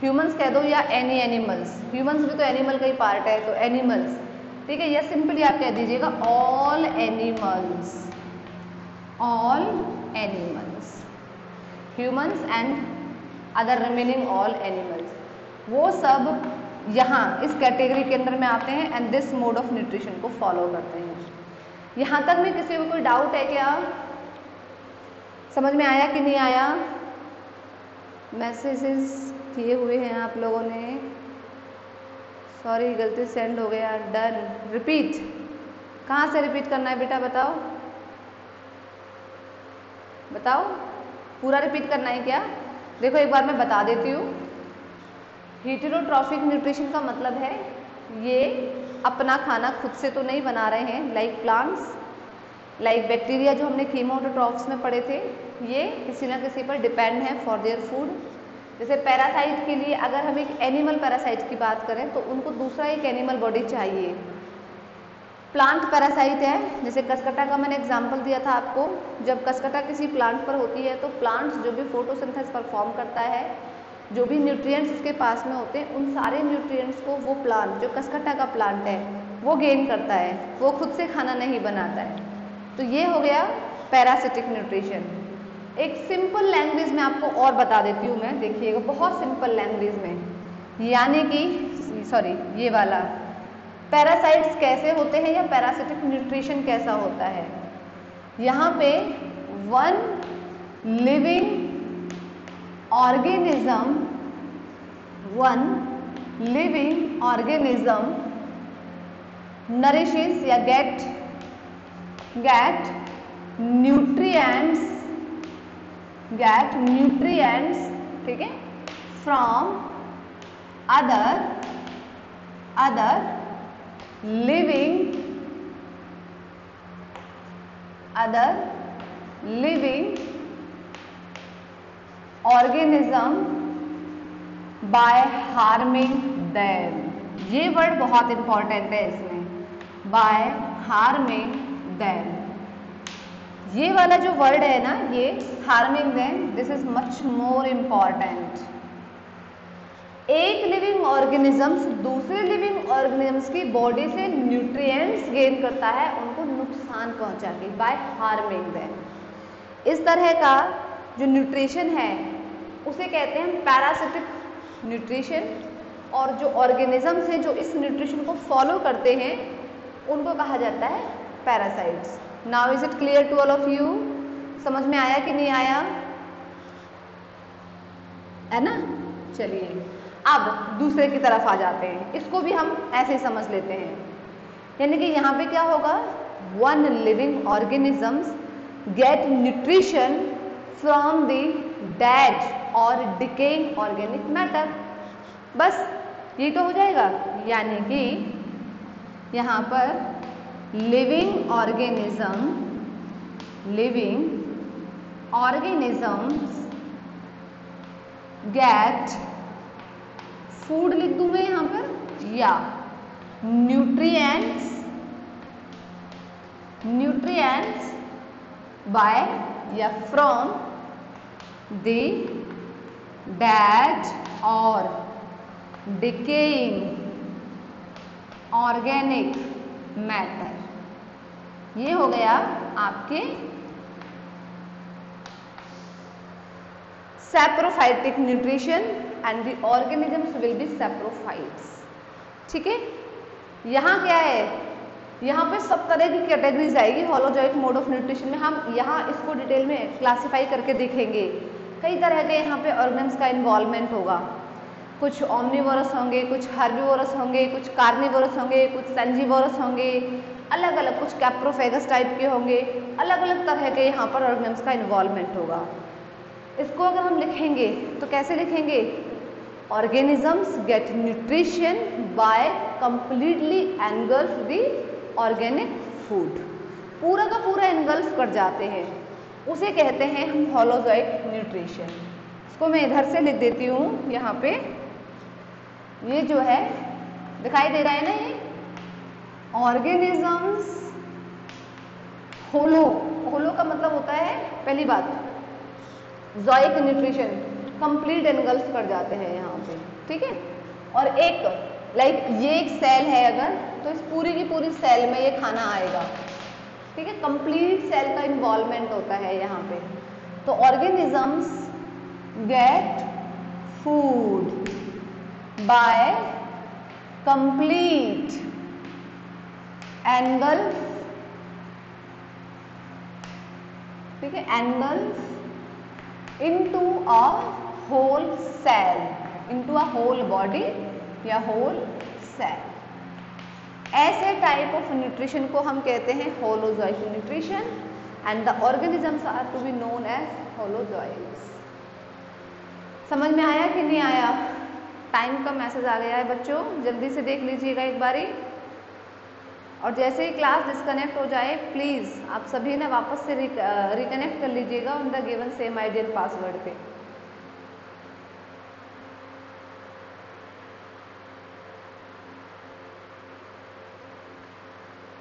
ह्यूमंस कह दो या एनी एनिमल्स, ह्यूमंस भी तो एनिमल का ही पार्ट है, तो एनिमल्स, ठीक है, या सिंपली आप कह दीजिएगा all animals, all animals, humans and other remaining all animals, वो सब यहाँ इस कैटेगरी के अंदर में आते हैं and this mode of nutrition को फॉलो करते हैं। यहाँ तक में किसी को कोई डाउट है क्या? समझ में आया कि नहीं आया? मैसेजेस किए हुए हैं आप लोगों ने, सॉरी गलती सेंड हो गया, डन। रिपीट, कहाँ से रिपीट करना है बेटा बताओ, बताओ, पूरा रिपीट करना है क्या? देखो एक बार मैं बता देती हूँ, हेटेरोट्रॉफिक न्यूट्रिशन का मतलब है ये अपना खाना खुद से तो नहीं बना रहे हैं, लाइक प्लांट्स, लाइक बैक्टीरिया जो हमने कीमोटोट्रॉफ्स में पढ़े थे, ये किसी ना किसी पर डिपेंड है फॉर देयर फूड। जैसे पैरासाइट के लिए अगर हम एक एनिमल पैरासाइट की बात करें तो उनको दूसरा एक एनिमल बॉडी चाहिए। प्लांट पैरासाइट है, जैसे कसकटा का मैंने एग्जांपल दिया था आपको, जब कसकटा किसी प्लांट पर होती है तो प्लांट्स जो भी फोटोसिंथेसिस परफॉर्म करता है, जो भी न्यूट्रिएंट्स उसके पास में होते हैं, उन सारे न्यूट्रिएंट्स को वो प्लांट, जो कसकटा का प्लांट है, वो गेन करता है, वो खुद से खाना नहीं बनाता है। तो ये हो गया पैरासिटिक न्यूट्रिशन। एक सिंपल लैंग्वेज में आपको और बता देती हूँ मैं, देखिएगा बहुत सिंपल लैंग्वेज में, यानी कि सॉरी ये वाला पैरासाइट्स कैसे होते हैं या पैरासिटिक न्यूट्रिशन कैसा होता है। यहाँ पे one living organism, one living organism nourishes या गेट nutrients, ठीक है, from other living organism by harming them। ये वर्ड बहुत इंपॉर्टेंट है इसमें, by harming them। ये वाला जो वर्ड है ना, ये harming them, this is much more important. एक लिविंग ऑर्गेनिजम्स दूसरे लिविंग ऑर्गेनिजम्स की बॉडी से न्यूट्रिएंट्स गेन करता है, उनको नुकसान पहुंचा के, बाय हार्मिंग देम। इस तरह का जो न्यूट्रिशन है उसे कहते हैं पैरासिटिक न्यूट्रिशन, और जो ऑर्गेनिजम्स हैं जो इस न्यूट्रिशन को फॉलो करते हैं उनको कहा जाता है parasites. Now is it clear to all of you? समझ में आया कि नहीं आया? है ना? चलिए अब दूसरे की तरफ आ जाते हैं, इसको भी हम ऐसे ही समझ लेते हैं। यानी कि यहाँ पे क्या होगा, one living organisms get nutrition from the dead और डिकेइंग ऑर्गेनिक मैटर। बस ये तो हो जाएगा, यानी कि यहाँ पर लिविंग ऑर्गेनिजम्स गेट, फूड लिख दूं मैं यहाँ पर, या न्यूट्रिएंट्स बाय या फ्रॉम द डेड और डिकेइंग ऑर्गेनिक मैटर। ये हो गया आपके saprophytic nutrition and the organisms will be saprophytes. ठीक है, यहाँ क्या है, यहाँ पे सब तरह की कैटेगरीज आएगी होलोजोइक मोड ऑफ न्यूट्रिशन में। हम यहाँ इसको डिटेल में क्लासिफाई करके देखेंगे कई तरह के यहाँ पे ऑर्गेनिम्स का इन्वॉल्वमेंट होगा। कुछ ओमनिवोरस होंगे, कुछ हर्बीवोरस होंगे, कुछ कार्निवोरस होंगे, कुछ सेंजीवोरस होंगे, अलग अलग, कुछ कैप्रोफेगस टाइप के होंगे, अलग अलग तरह के यहाँ पर ऑर्गेनिम्स का इन्वॉल्वमेंट होगा। इसको अगर हम लिखेंगे तो कैसे लिखेंगे? Organisms get nutrition by completely engulf the organic food. पूरा का पूरा एनगल्फ कर जाते हैं, उसे कहते हैं हम होलोजोइक न्यूट्रिशन। इसको मैं इधर से लिख देती हूँ, यहाँ पे ये जो है दिखाई दे रहा है ना, ये ऑर्गेनिजम्स होलो, होलो का मतलब होता है पहली बात जोइक न्यूट्रिशन, कंप्लीट एनगल्फ कर जाते हैं यहाँ पे, ठीक है। और एक लाइक ये एक सेल है अगर, तो इस पूरी की पूरी सेल में ये खाना आएगा, ठीक है। कंप्लीट सेल का इन्वॉल्वमेंट होता है यहाँ पे। तो organisms get food by complete engulf, ठीक है, engulf into a whole cell, into a whole body या whole cell। ऐसे टाइप ऑफ न्यूट्रिशन को हम कहते हैं holozoic nutrition and the organisms are to be known as holozoics. समझ में आया कि नहीं आया? टाइम का मैसेज आ गया है बच्चों, जल्दी से देख लीजिएगा एक बारी। और जैसे ही क्लास डिस्कनेक्ट हो जाए प्लीज़ आप सभी ने वापस से रिकनेक्ट कर लीजिएगा on the given same ID and password पे।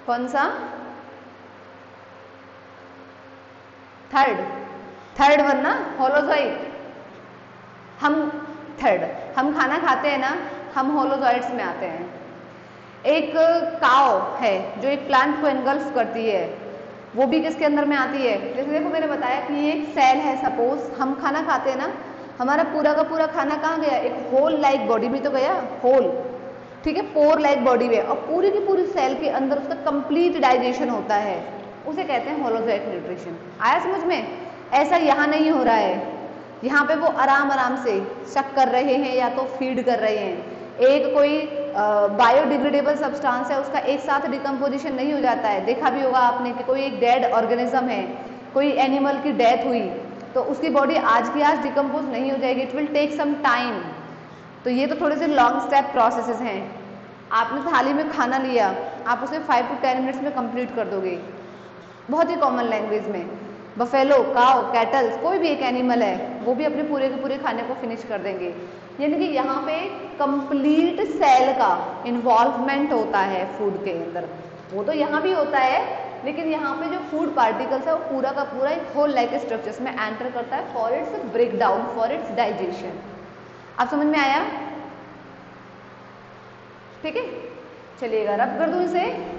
कौन सा? थर्ड वन ना, होलोजोइक। हम खाना खाते हैं ना, हम होलोजोइट्स में आते हैं। एक काव है जो एक प्लांट को एनगल्फ करती है, वो भी किसके अंदर में आती है? जैसे देखो मैंने बताया कि ये एक सेल है, सपोज हम खाना खाते हैं ना, हमारा पूरा का पूरा खाना कहाँ गया? एक होल लाइक बॉडी में तो गया, होल, ठीक है, पोर लाइक बॉडी में, और पूरी की पूरी सेल के अंदर उसका कंप्लीट डाइजेशन होता है, उसे कहते हैं होलोजोइक न्यूट्रिशन। आया समझ में? ऐसा यहाँ नहीं हो रहा है, यहाँ पे वो आराम से शक कर रहे हैं या तो फीड कर रहे हैं। एक कोई बायोडिग्रेडेबल सब्सटेंस है, उसका एक साथ डिकम्पोजिशन नहीं हो जाता है। देखा भी होगा आपने कि कोई एक डेड ऑर्गेनिज्म है, कोई एनिमल की डेथ हुई तो उसकी बॉडी आज की आज डिकम्पोज नहीं हो जाएगी, it will take some time. तो ये तो थोड़े से लॉन्ग स्टेप प्रोसेसेस हैं। आपने थाली में खाना लिया, आप उसे 5 to 10 मिनट्स में कंप्लीट कर दोगे, बहुत ही कॉमन लैंग्वेज में। बफेलो, काव, कैटल, कोई भी एक एनिमल है, वो भी अपने पूरे के पूरे खाने को फिनिश कर देंगे। यानी कि यहाँ पे कंप्लीट सेल का इन्वॉल्वमेंट होता है फूड के अंदर। वो तो यहाँ भी होता है, लेकिन यहाँ पे जो फूड पार्टिकल्स है वो पूरा का पूरा एक होल लाइक स्ट्रक्चर्स में एंटर करता है for its breakdown, for its digestion. आप समझ में आया? ठीक है, चलिएगा रब कर दूं इसे।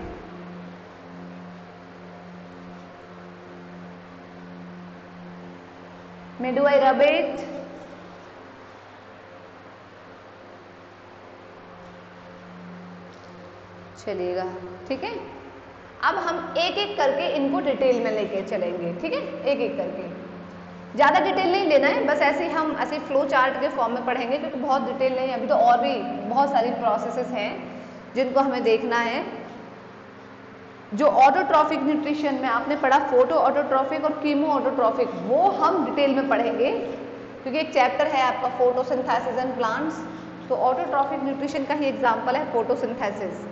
May do I rub it? चलिएगा, ठीक है। अब हम एक एक करके इनको डिटेल में लेके चलेंगे, ठीक है, एक एक करके। ज़्यादा डिटेल नहीं लेना है, बस ऐसे ही हम ऐसे फ्लो चार्ट के फॉर्म में पढ़ेंगे, क्योंकि बहुत डिटेल नहीं है अभी तो, और भी बहुत सारी प्रोसेसेस हैं जिनको हमें देखना है। जो ऑटोट्रॉफिक न्यूट्रिशन में आपने पढ़ा, फोटो ऑटोट्रॉफिक और कीमो ऑटोट्रॉफिक, वो हम डिटेल में पढ़ेंगे, क्योंकि एक चैप्टर है आपका फोटोसिंथेसिस इन प्लांट्स। तो ऑटोट्रॉफिक न्यूट्रिशन का ही एग्जांपल है फोटोसिंथेसिस।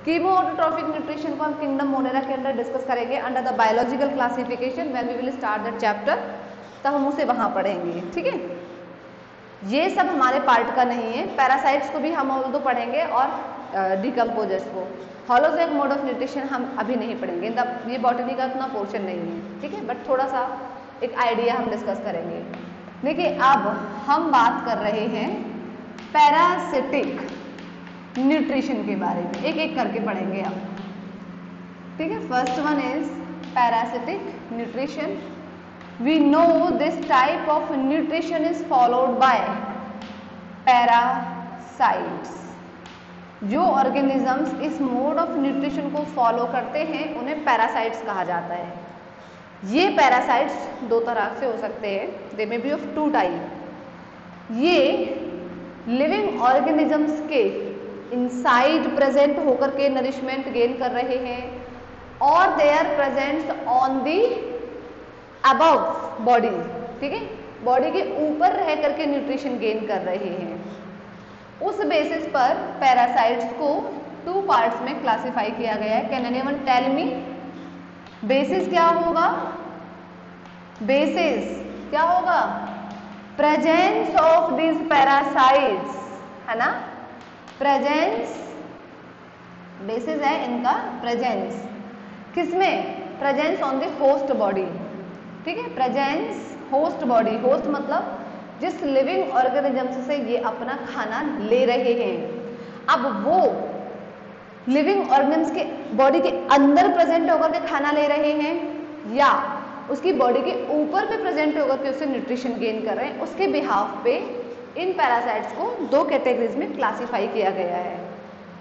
कीमो ऑटोट्रॉफिक न्यूट्रिशन को हम किंगडम मोनेरा के अंदर डिस्कस करेंगे under the biological classification, when we will start that chapter, तब हम उसे वहाँ पढ़ेंगे, ठीक है। ये सब हमारे पार्ट का नहीं है। पैरासाइट्स को भी हम ऑल्दो पढ़ेंगे और डिकम्पोजर्स को। होलोजोइक मोड ऑफ न्यूट्रिशन हम अभी नहीं पढ़ेंगे, ये बॉटनी का उतना पोर्शन नहीं है, ठीक है, बट थोड़ा सा एक आइडिया हम डिस्कस करेंगे। देखिए अब हम बात कर रहे हैं पैरासिटिक न्यूट्रिशन के बारे में, एक एक करके पढ़ेंगे हम, ठीक है। First one is parasitic nutrition. We know this type of nutrition is followed by parasites। जो ऑर्गेनिजम्स इस मोड ऑफ न्यूट्रिशन को फॉलो करते हैं उन्हें पैरासाइट्स कहा जाता है। ये पैरासाइट्स दो तरह से हो सकते हैं, they may be of two type. ये लिविंग ऑर्गेनिजम्स के इनसाइड प्रेजेंट होकर के नरिशमेंट गेन कर रहे हैं, और they are present on the above body, ठीक है, बॉडी के ऊपर रह करके न्यूट्रिशन गेन कर रहे हैं। उस बेसिस पर पैरासाइट्स को टू पार्ट्स में क्लासिफाई किया गया है। Can anyone tell me basis क्या होगा? बेसिस क्या होगा? प्रेजेंस ऑफ दिस पैरासाइट्स, है ना, प्रेजेंस, बेसिस है इनका प्रेजेंस, किसमें? Presence on the host body, ठीक है, प्रेजेंस होस्ट बॉडी, होस्ट मतलब जिस लिविंग ऑर्गेनिजम्स से ये अपना खाना ले रहे हैं। अब वो लिविंग ऑर्गेनिजम्स के बॉडी के अंदर प्रेजेंट होकर के खाना ले रहे हैं, या उसकी बॉडी के ऊपर पे प्रेजेंट होकर के उससे न्यूट्रिशन गेन कर रहे हैं, उसके बिहाफ पे इन पैरासाइट्स को दो कैटेगरीज में क्लासिफाई किया गया है।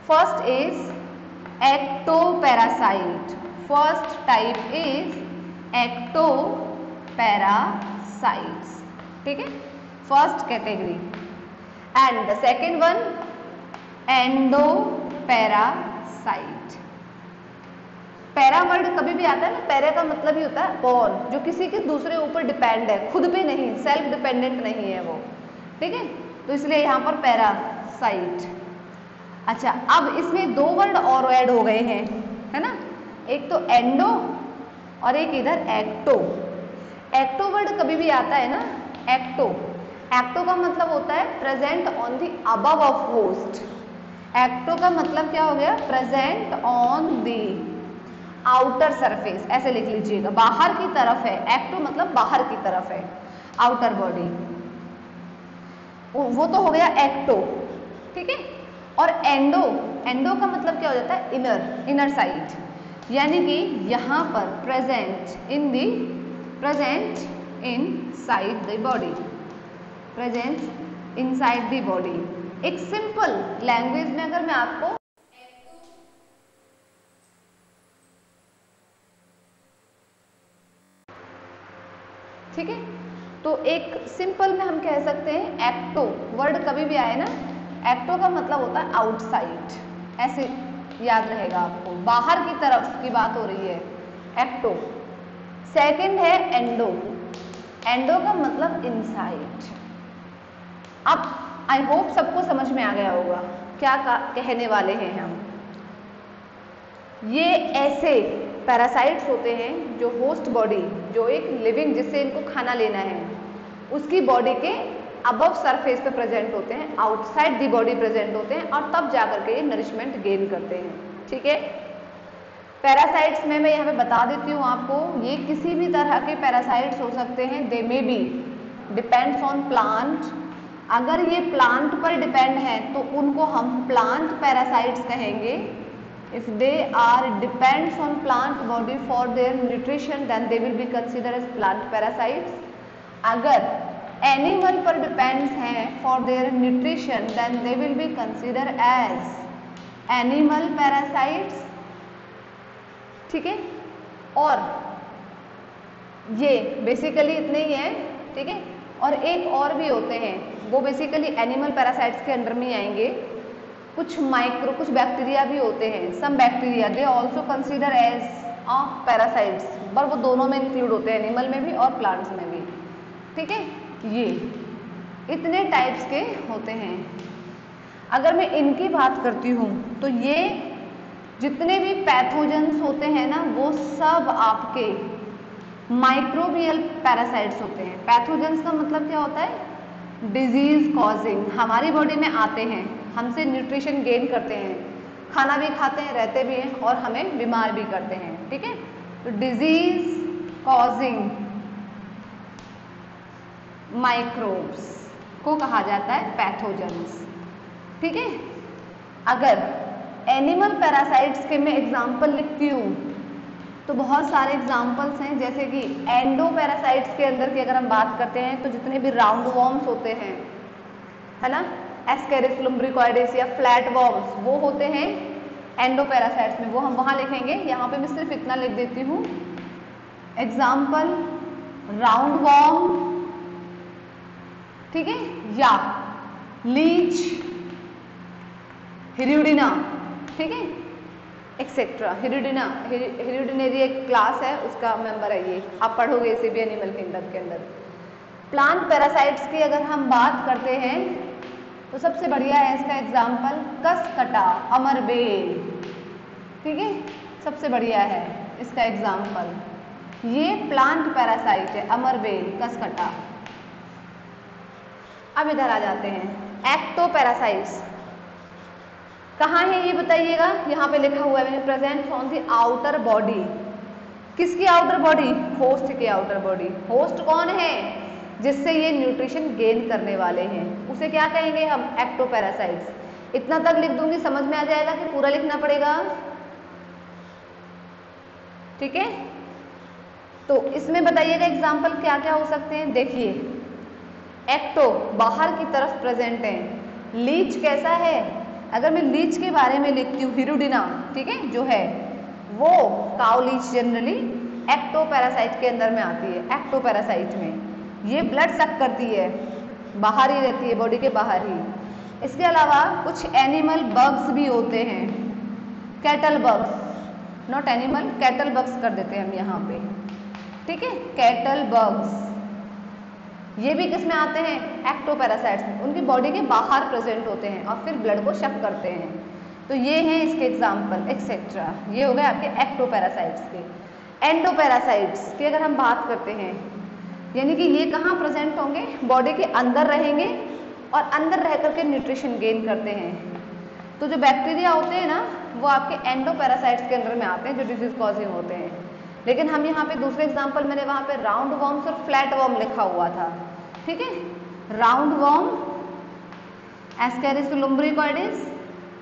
First is ectoparasite, first type is ectoparasites, ठीक है, first category. And the second one endoparasite. Para word कभी भी आता है ना, पैरा का मतलब ही होता है अपॉन, जो किसी के दूसरे ऊपर डिपेंड है, खुद पे नहीं, सेल्फ डिपेंडेंट नहीं है वो, ठीक है, तो इसलिए यहाँ पर पैरासाइट। अच्छा, अब इसमें दो वर्ड और ऐड हो गए हैं, है ना, एक तो एंडो और एक इधर एक्टो। एक्टो वर्ड कभी भी आता है ना, एक्टो, एक्टो का मतलब होता है present on the above of host. Ecto का मतलब क्या हो गया? Present on the outer surface, ऐसे लिख लीजिएगा, बाहर की तरफ है। एक्टो मतलब बाहर की तरफ है, आउटर बॉडी, वो तो हो गया एक्टो, ठीक है। और एंडो, एंडो का मतलब क्या हो जाता है? इनर, इनर साइड, यानी कि यहाँ पर present in the, present in side the body, present inside the body. एक सिंपल लैंग्वेज में अगर मैं आपको ठीक है, तो एक सिंपल में हम कह सकते हैं एक्टो वर्ड कभी भी आए ना, एक्टो का मतलब होता है आउटसाइड, ऐसे याद रहेगा आपको, बाहर की तरफ की बात हो रही है, एक्टो। सेकंड है एंडो, एंडो का मतलब इनसाइड। अब आई होप सबको समझ में आ गया होगा क्या कहने वाले हैं हम। ये ऐसे पैरासाइट्स होते हैं जो होस्ट बॉडी, जो एक लिविंग जिससे इनको खाना लेना है, उसकी बॉडी के अबव सरफेस पे प्रेजेंट होते हैं, आउटसाइड दी बॉडी प्रेजेंट होते हैं, और तब जाकर के ये नरिशमेंट गेन करते हैं, ठीक है। पैरासाइट्स में मैं यहाँ पे बता देती हूँ आपको, ये किसी भी तरह के पैरासाइट्स हो सकते हैं, they may be depends on plant. अगर ये प्लांट पर डिपेंड है तो उनको हम प्लांट पैरासाइट्स कहेंगे। If they are depends on plant body for their nutrition, then they will be considered as plant parasites. अगर एनिमल पर डिपेंड्स हैं for their nutrition, then they will be considered as animal parasites, ठीक है। और ये basically इतने ही हैं, ठीक है। और एक और भी होते हैं, वो बेसिकली एनिमल पैरासाइट्स के अंडर में आएंगे। कुछ माइक्रो, कुछ बैक्टीरिया भी होते हैं, some bacteria they also consider as parasites, पर वो दोनों में इंक्लूड होते हैं, एनिमल में भी और प्लांट्स में भी, ठीक है। ये इतने टाइप्स के होते हैं। अगर मैं इनकी बात करती हूँ तो ये जितने भी पैथोजेंस होते हैं ना, वो सब आपके माइक्रोबियल पैरासाइट्स होते हैं। पैथोजेंस का मतलब क्या होता है? डिजीज कॉजिंग, हमारी बॉडी में आते हैं, हमसे न्यूट्रिशन गेन करते हैं, खाना भी खाते हैं, रहते भी हैं, और हमें बीमार भी करते हैं, ठीक है। तो डिजीज कॉजिंग माइक्रोब्स को कहा जाता है पैथोजेंस, ठीक है। अगर एनिमल पैरासाइट्स के मैं एग्जाम्पल लिखती हूँ तो बहुत सारे एग्जाम्पल्स हैं, जैसे कि एंडोपैरासाइट्स के अंदर की अगर हम बात करते हैं तो जितने भी राउंड वॉर्म्स होते हैं, है ना, एस्केरिस लुम्ब्रिकॉइडिस या फ्लैट वॉर्म्स, वो होते हैं एंडोपैरासाइट्स में, वो हम वहाँ लिखेंगे। यहाँ पे मैं सिर्फ इतना लिख देती हूँ, एग्जाम्पल राउंड वॉर्म, ठीक है, या लीच, हिरुडिना, ठीक है, एक्सेट्रा। हिरुडिनेरी एक क्लास है, उसका मेंबर है ये, आप पढ़ोगे इसे भी एनिमल किंगडम के अंदर। प्लांट पैरासाइट्स की अगर हम बात करते हैं तो सबसे बढ़िया है इसका एग्जाम्पल कसकटा, अमरबेल, ठीक है, सबसे बढ़िया है इसका एग्जाम्पल। ये प्लांट पैरासाइट है, अमरबेल, कसकटा। अब इधर आ जाते हैं एक्टो पैरासाइट्स। कहाँ है ये बताइएगा, यहाँ पे लिखा हुआ है present on the outer body. किसकी आउटर बॉडी? होस्ट की आउटर बॉडी। होस्ट कौन है? जिससे ये न्यूट्रिशन गेन करने वाले हैं, उसे क्या कहेंगे हम? Ecto parasites. इतना तक लिख दूंगी, समझ में आ जाएगा कि पूरा लिखना पड़ेगा, ठीक है। तो इसमें बताइएगा एग्जाम्पल क्या क्या हो सकते हैं। देखिए, एक्टो बाहर की तरफ प्रेजेंट है। लीच कैसा है? अगर मैं लीच के बारे में लिखती हूँ, हिरुडिना, ठीक है, जो है वो cow leech generally ecto parasite के अंदर में आती है। एक्टो पैरासाइट में ये ब्लड सक करती है, बाहर ही रहती है, बॉडी के बाहर ही। इसके अलावा कुछ एनिमल बग्स भी होते हैं, cattle bugs, not animal, cattle bugs कर देते हैं हम यहाँ पे, ठीक है, कैटल बग्स। ये भी किस में आते हैं? एक्टो पैरासाइट्स में। उनकी बॉडी के बाहर प्रेजेंट होते हैं और फिर ब्लड को शक करते हैं। तो ये हैं इसके एग्जाम्पल, एक्सेट्रा। ये हो गए आपके एक्टो पैरासाइट्स के। एंडो पैरासाइट्स की अगर हम बात करते हैं, यानी कि ये कहाँ प्रेजेंट होंगे? बॉडी के अंदर रहेंगे और अंदर रह करके न्यूट्रिशन गेन करते हैं। तो जो बैक्टीरिया होते हैं ना, वो आपके एंडो पैरासाइट्स के अंदर में आते हैं, जो डिजीज कॉजिंग होते हैं। लेकिन हम यहाँ पे दूसरे एग्जाम्पल, मैंने वहाँ पे राउंड वॉर्म्स और फ्लैट वॉर्म लिखा हुआ था, ठीक है। Round worm, Ascaris lumbricoides,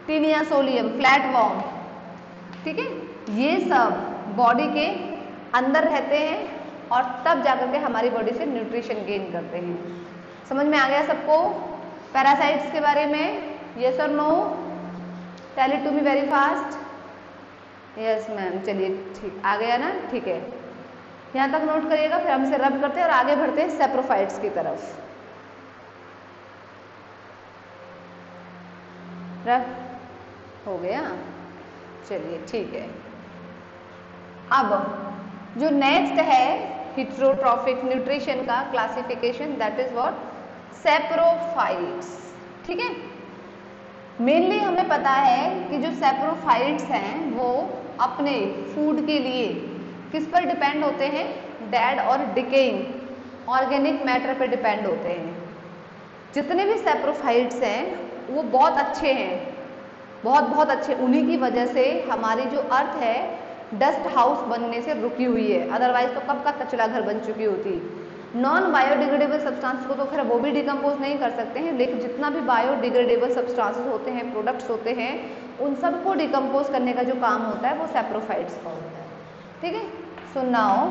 Taenia solium, flat worm, ठीक है। ये सब बॉडी के अंदर रहते हैं और तब जाकर के हमारी बॉडी से न्यूट्रिशन गेन करते हैं। समझ में आ गया सबको पैरासाइट्स के बारे में? यस और no? Tell it to me very fast. Yes ma'am, चलिए ठीक, आ गया ना, ठीक है। यहाँ तक नोट करिएगा, फिर हम इसे रब करते हैं और आगे बढ़ते हैं सेप्रोफाइट्स की तरफ। रब हो गया, चलिए ठीक है। अब जो नेक्स्ट है हिट्रोट्रॉफिक न्यूट्रिशन का classification, that is what? Saprophytes, ठीक है। मेनली हमें पता है कि जो सेप्रोफाइट्स हैं वो अपने फूड के लिए किस पर डिपेंड होते हैं? डेड और डिकेइंग ऑर्गेनिक मैटर पर डिपेंड होते हैं। जितने भी सेप्रोफाइट्स हैं वो बहुत अच्छे हैं, बहुत अच्छे। उन्हीं की वजह से हमारी जो अर्थ है डस्ट हाउस बनने से रुकी हुई है, अदरवाइज तो कब का कचरा घर बन चुकी होती। नॉन बायोडिग्रेडेबल सब्सटेंस को तो खैर वो भी डिकम्पोज नहीं कर सकते हैं, लेकिन जितना भी बायोडिग्रेडेबल सब्सटेंसेस होते हैं, प्रोडक्ट्स होते हैं, उन सबको डिकम्पोज करने का जो काम होता है वो सेप्रोफाइट्स का होता है, ठीक है। So now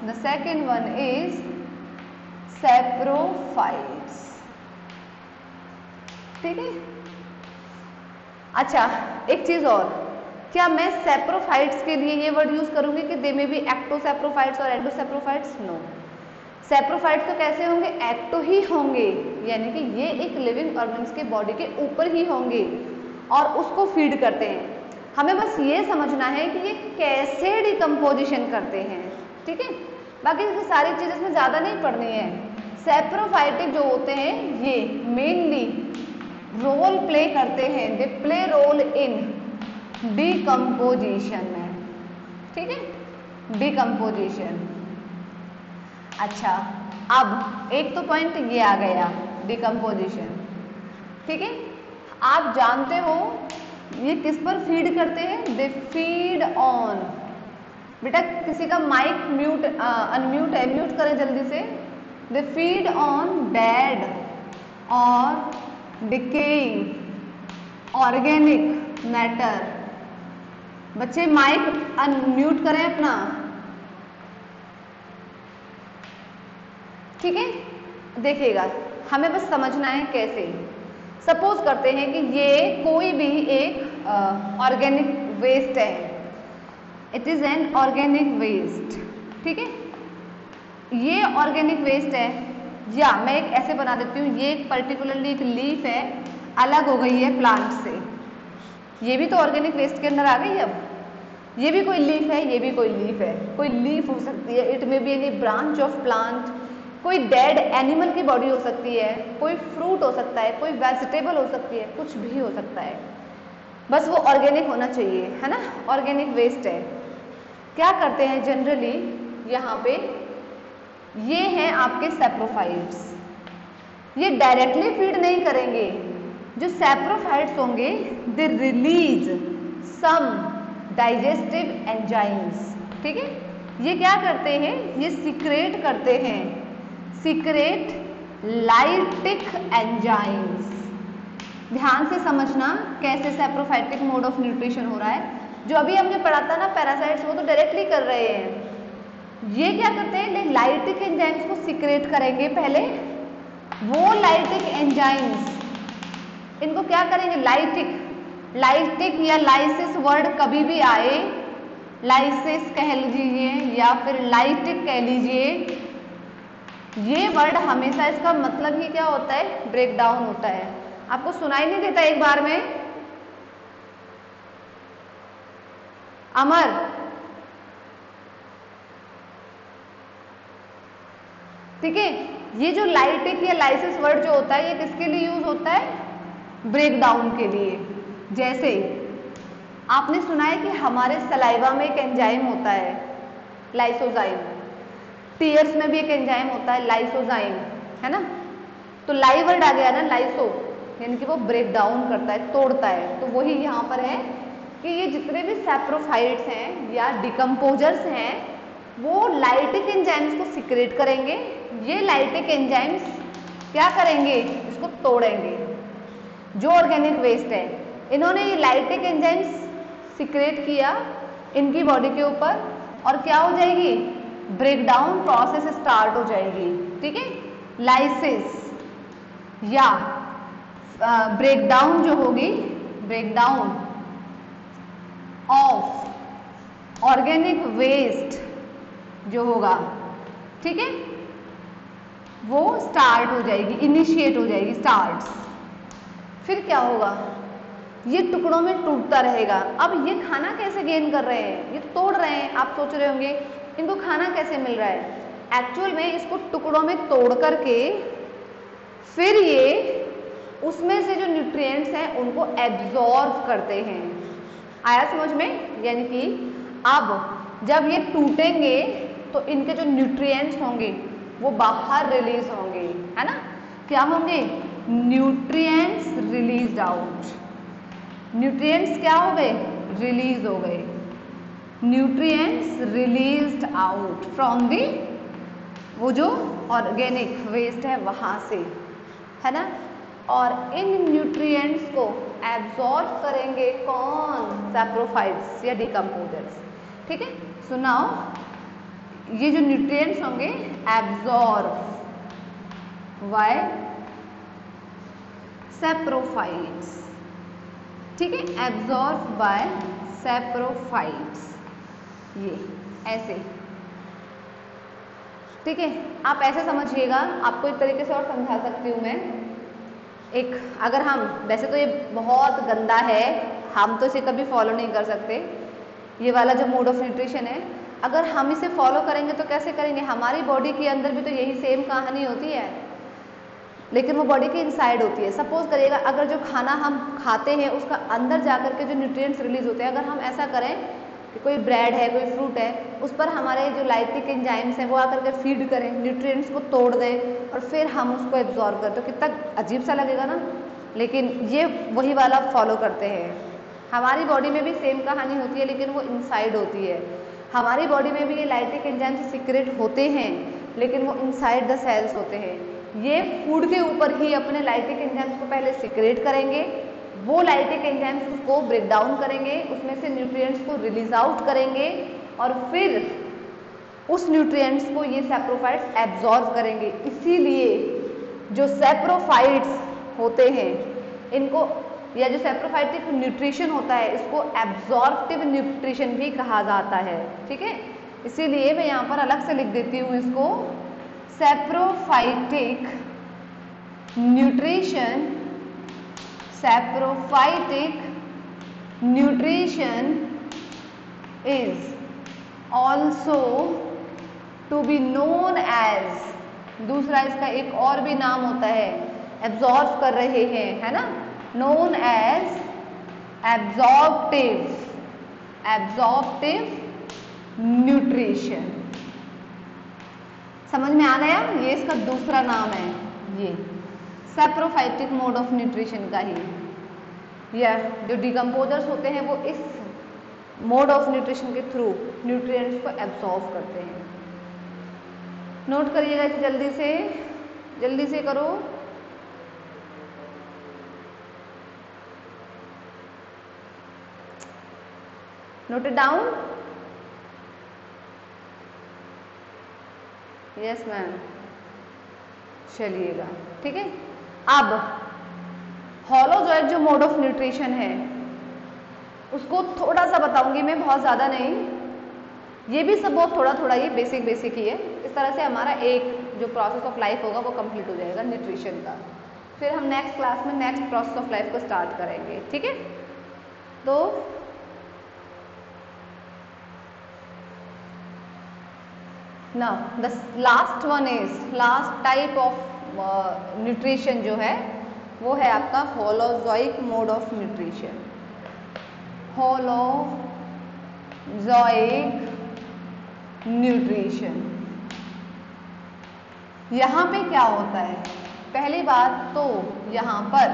the second one is saprophytes, ठीक है। अच्छा, एक चीज और, क्या मैं सेप्रोफाइट्स के लिए ये वर्ड यूज करूंगी कि दे में भी एक्टोसेप्रोफाइट्स और एंडोसेप्रोफाइट्स? नो। सेप्रोफाइट्स तो कैसे होंगे? एक्टो ही होंगे, यानी कि ये एक लिविंग ऑर्गेनिज्म के बॉडी के ऊपर ही होंगे और उसको फीड करते हैं। हमें बस ये समझना है कि ये कैसे डिकम्पोजिशन करते हैं, ठीक है। बाकी की सारी चीज़ें इसमें ज़्यादा नहीं पढ़नी है। सेप्रोफाइटिक जो होते हैं ये मेनली रोल प्ले करते हैं, they play role in decomposition में, ठीक है, डिकम्पोजिशन। अच्छा, अब एक तो पॉइंट ये आ गया डिकम्पोजिशन, ठीक है। आप जानते हो ये किस पर फीड करते हैं? दे फीड ऑन, बेटा किसी का माइक म्यूट अनम्यूट है, म्यूट करें जल्दी से। दे फीड ऑन डेड और डिकेइंग ऑर्गेनिक मैटर। बच्चे माइक अनम्यूट करें अपना, ठीक है। देखिएगा, हमें बस समझना है कैसे। सपोज करते हैं कि ये कोई भी एक ऑर्गेनिक वेस्ट है, it is an organic waste, ठीक है। ये ऑर्गेनिक वेस्ट है, या मैं एक ऐसे बना देती हूँ, ये एक पर्टिकुलरली एक लीफ है, अलग हो गई है प्लांट से, ये भी तो ऑर्गेनिक वेस्ट के अंदर आ गई। अब ये भी कोई लीफ है, ये भी कोई लीफ है, कोई लीफ हो सकती है, it may be any branch of plant, कोई डेड एनिमल की बॉडी हो सकती है, कोई फ्रूट हो सकता है, कोई वेजिटेबल हो सकती है, कुछ भी हो सकता है, बस वो ऑर्गेनिक होना चाहिए, है ना। ऑर्गेनिक वेस्ट है। क्या करते हैं जनरली यहाँ पे, ये हैं आपके सैप्रोफाइट्स, ये डायरेक्टली फीड नहीं करेंगे। जो सैप्रोफाइट्स होंगे they release some digestive enzymes, ठीक है। ये क्या करते हैं, ये सीक्रेट करते हैं, सीक्रेट लाइटिक एंजाइम्स। ध्यान से समझना कैसे सैप्रोफाइटिक मोड ऑफ न्यूट्रिशन हो रहा है। जो अभी हमने पढ़ा था ना पैरासाइट्स, वो तो डायरेक्टली कर रहे हैं, ये क्या करते हैं, लाइटिक एंजाइम्स को सीक्रेट करेंगे पहले। वो लाइटिक एंजाइम्स इनको क्या करेंगे, लाइटिक या लाइसिस वर्ड कभी भी आए, लाइसिस कह लीजिए या फिर लाइटिक कह लीजिए, ये वर्ड हमेशा इसका मतलब ही क्या होता है, ब्रेक डाउन होता है। आपको सुनाई नहीं देता एक बार में, अमर ठीक है। ये जो लाइटिक या लाइसिस वर्ड जो होता है, ये किसके लिए यूज होता है, ब्रेक डाउन के लिए। जैसे आपने सुना है कि हमारे सलाइवा में एक एंजाइम होता है लाइसोजाइम, टीयर्स में भी एक एंजाइम होता है लाइसोजाइम, है ना। तो लाई वर्ड आ गया ना, लाइसो यानी कि वो ब्रेक डाउन करता है, तोड़ता है। तो वही यहाँ पर है कि ये जितने भी सैप्रोफाइट्स हैं या डिकम्पोजर्स हैं, वो लाइटिक एंजाइम्स को सीक्रेट करेंगे। ये लाइटिक एंजाइम्स क्या करेंगे, इसको तोड़ेंगे। जो ऑर्गेनिक वेस्ट है, इन्होंने ये लाइटिक एंजाइम्स सीक्रेट किया इनकी बॉडी के ऊपर, और क्या हो जाएगी, ब्रेक डाउन प्रोसेस स्टार्ट हो जाएगी, ठीक है। लाइसिस या ब्रेक डाउन जो होगी, break down of organic waste जो होगा, ठीक है, वो स्टार्ट हो जाएगी, इनिशिएट हो जाएगी, स्टार्ट्स। फिर क्या होगा, ये टुकड़ों में टूटता रहेगा। अब ये खाना कैसे गेन कर रहे हैं, ये तोड़ रहे हैं। आप सोच रहे होंगे इनको खाना कैसे मिल रहा है, एक्चुअल में इसको टुकड़ों में तोड़ करके फिर ये उसमें से जो न्यूट्रिएंट्स हैं उनको एब्जॉर्ब करते हैं। आया समझ में, यानी कि अब जब ये टूटेंगे तो इनके जो न्यूट्रिएंट्स होंगे वो बाहर रिलीज होंगे, है ना। क्या होंगे, न्यूट्रिएंट्स रिलीज आउट। न्यूट्रिएंट्स क्या हो गए, रिलीज हो गए, nutrients released out from the, वो जो ऑर्गेनिक वेस्ट है वहां से, है ना। और इन न्यूट्रिएंट्स को एब्जॉर्ब करेंगे कौन, सैप्रोफाइट्स या डिकम्पोजर्स, ठीक है। सुनाओ, ये जो न्यूट्रिएंट्स होंगे एब्जॉर्ब बाय सैप्रोफाइट्स, ठीक है, एब्जॉर्ब बाय सैप्रोफाइट्स, ये ऐसे, ठीक है। आप ऐसे समझिएगा, आपको एक तरीके से और समझा सकती हूँ मैं। एक अगर हम, वैसे तो ये बहुत गंदा है, हम तो इसे कभी फॉलो नहीं कर सकते, ये वाला जो मोड ऑफ न्यूट्रिशन है, अगर हम इसे फॉलो करेंगे तो कैसे करेंगे, हमारी बॉडी के अंदर भी तो यही सेम कहानी होती है, लेकिन वो बॉडी के इनसाइड होती है। सपोज करिएगा अगर जो खाना हम खाते हैं उसका अंदर जाकर के जो न्यूट्रिएंट्स रिलीज होते हैं, अगर हम ऐसा करें कि कोई ब्रेड है, कोई फ्रूट है, उस पर हमारे जो लाइटिक एंजाइम्स हैं वो आकर के फीड करें, न्यूट्रिएंट्स को तोड़ दें और फिर हम उसको एब्जॉर्ब करें, तो कितना अजीब सा लगेगा ना। लेकिन ये वही वाला फॉलो करते हैं। हमारी बॉडी में भी सेम कहानी होती है, लेकिन वो इनसाइड होती है। हमारी बॉडी में भी ये लाइटिक एंजाइम्स सीक्रेट होते हैं, लेकिन वो इनसाइड द सेल्स होते हैं। ये फूड के ऊपर ही अपने लाइटिक एंजाइम्स को पहले सीक्रेट करेंगे, वो लाइटिक एंजाइम्स को ब्रेक डाउन करेंगे, उसमें से न्यूट्रिएंट्स को रिलीज आउट करेंगे, और फिर उस न्यूट्रिएंट्स को ये सैप्रोफाइट्स एब्जॉर्ब करेंगे। इसीलिए जो सैप्रोफाइट्स होते हैं इनको, या जो सैप्रोफाइटिक न्यूट्रिशन होता है, इसको एब्जॉर्प्टिव न्यूट्रिशन भी कहा जाता है, ठीक है। इसीलिए मैं यहाँ पर अलग से लिख देती हूँ इसको, saprophytic nutrition, saprophytic nutrition is also to be known as, दूसरा इसका एक और भी नाम होता है, एब्जॉर्ब कर रहे हैं, है ना, known as absorptive nutrition। समझ में आ गया, ये इसका दूसरा नाम है, ये सैप्रोफाइटिक मोड ऑफ न्यूट्रिशन का ही। या जो डिकम्पोजर्स होते हैं वो इस मोड ऑफ न्यूट्रिशन के थ्रू न्यूट्रिएंट्स को एब्सॉर्ब करते हैं। नोट करिएगा इसे, जल्दी से करो। Note it down. Yes ma'am, चलिएगा, ठीक है। अब होलोजॉइक जो मोड ऑफ न्यूट्रिशन है उसको थोड़ा सा बताऊंगी मैं, बहुत ज़्यादा नहीं, ये भी सब बहुत थोड़ा थोड़ा, ये बेसिक ही है। इस तरह से हमारा एक जो प्रोसेस ऑफ लाइफ होगा वो कंप्लीट हो जाएगा न्यूट्रिशन का। फिर हम नेक्स्ट क्लास में नेक्स्ट प्रोसेस ऑफ लाइफ को स्टार्ट करेंगे, ठीक है। तो now the last one is, last type of nutrition जो है वो है आपका होलोजॉइक mode of nutrition. Holozoic nutrition, यहाँ पे क्या होता है, पहली बात तो यहाँ पर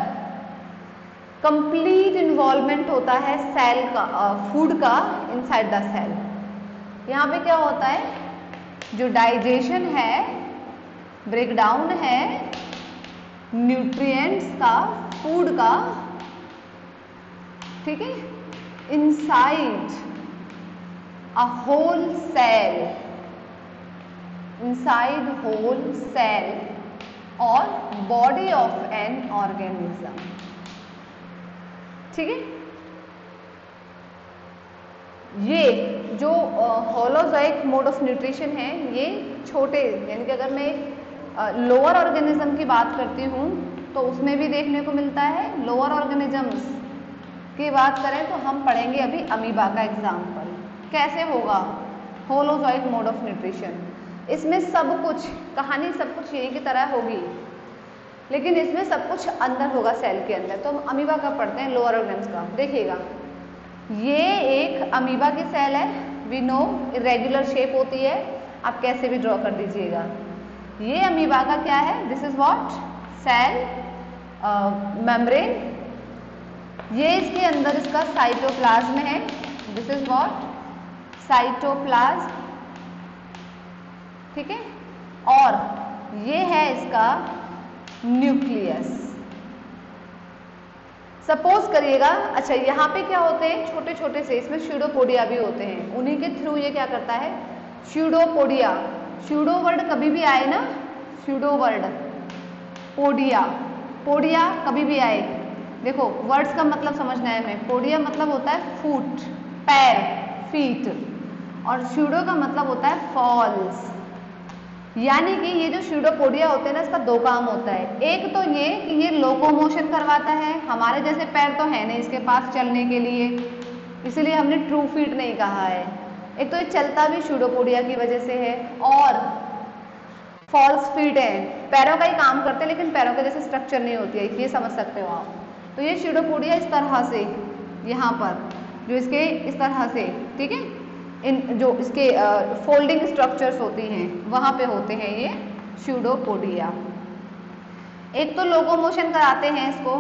कंप्लीट इन्वॉल्वमेंट होता है सेल का, फूड का इनसाइड द सेल। यहाँ पे क्या होता है, जो डाइजेशन है, ब्रेकडाउन है न्यूट्रिएंट्स का, फूड का, ठीक है, inside a whole cell, inside whole cell और बॉडी ऑफ एन ऑर्गेनिज्म, ठीक है। ये जो होलोजॉइक मोड ऑफ न्यूट्रिशन है ये छोटे, यानी कि अगर मैं लोअर ऑर्गेनिज्म की बात करती हूँ तो उसमें भी देखने को मिलता है। लोअर ऑर्गेनिजम्स की बात करें तो हम पढ़ेंगे अभी अमीबा का एग्जाम्पल, कैसे होगा होलोजॉइक मोड ऑफ न्यूट्रिशन। इसमें सब कुछ, कहानी सब कुछ यही की तरह होगी, लेकिन इसमें सब कुछ अंदर होगा सेल के अंदर। तो हम अमीबा का पढ़ते हैं, लोअर ऑर्गेनिज्म का। देखिएगा, ये एक अमीबा की सेल है, वी नो इरेगुलर शेप होती है, आप कैसे भी ड्रॉ कर दीजिएगा। ये अमीबा का क्या है, this is what, cell membrane. ये इसके अंदर इसका साइटोप्लाज्म है, दिस इज व्हाट, साइटोप्लाज्म, ठीक है। और ये है इसका न्यूक्लियस। सपोज करिएगा, अच्छा यहाँ पे क्या होते हैं, छोटे छोटे से, इसमें स्यूडोपोडिया भी होते हैं, उन्हीं के थ्रू ये क्या करता है, स्यूडोपोडिया, स्यूडो वर्ड कभी भी आए ना, स्यूडो वर्ड, पोडिया, पोडिया कभी भी आए, देखो वर्ड्स का मतलब समझना है हमें। पोडिया मतलब होता है फुट, पैर, फीट, और स्यूडो का मतलब होता है फॉल्स। यानी कि ये जो स्यूडोपोडिया होते हैं ना, इसका दो काम होता है। एक तो ये कि ये लोकोमोशन करवाता है, हमारे जैसे पैर तो है नहीं इसके पास चलने के लिए, इसलिए हमने ट्रू फीट नहीं कहा है। एक तो ये चलता भी स्यूडोपोडिया की वजह से है, और फॉल्स फीट है, पैरों का ही काम करते हैं लेकिन पैरों के जैसे स्ट्रक्चर नहीं होती है, ये समझ सकते हो आप। तो ये स्यूडोपोडिया इस तरह से, यहाँ पर जो इसके इस तरह से, ठीक है, इन जो इसके फोल्डिंग स्ट्रक्चर्स होती हैं वहाँ पे होते हैं ये स्यूडोपोडिया। एक तो लोकोमोशन कराते हैं इसको,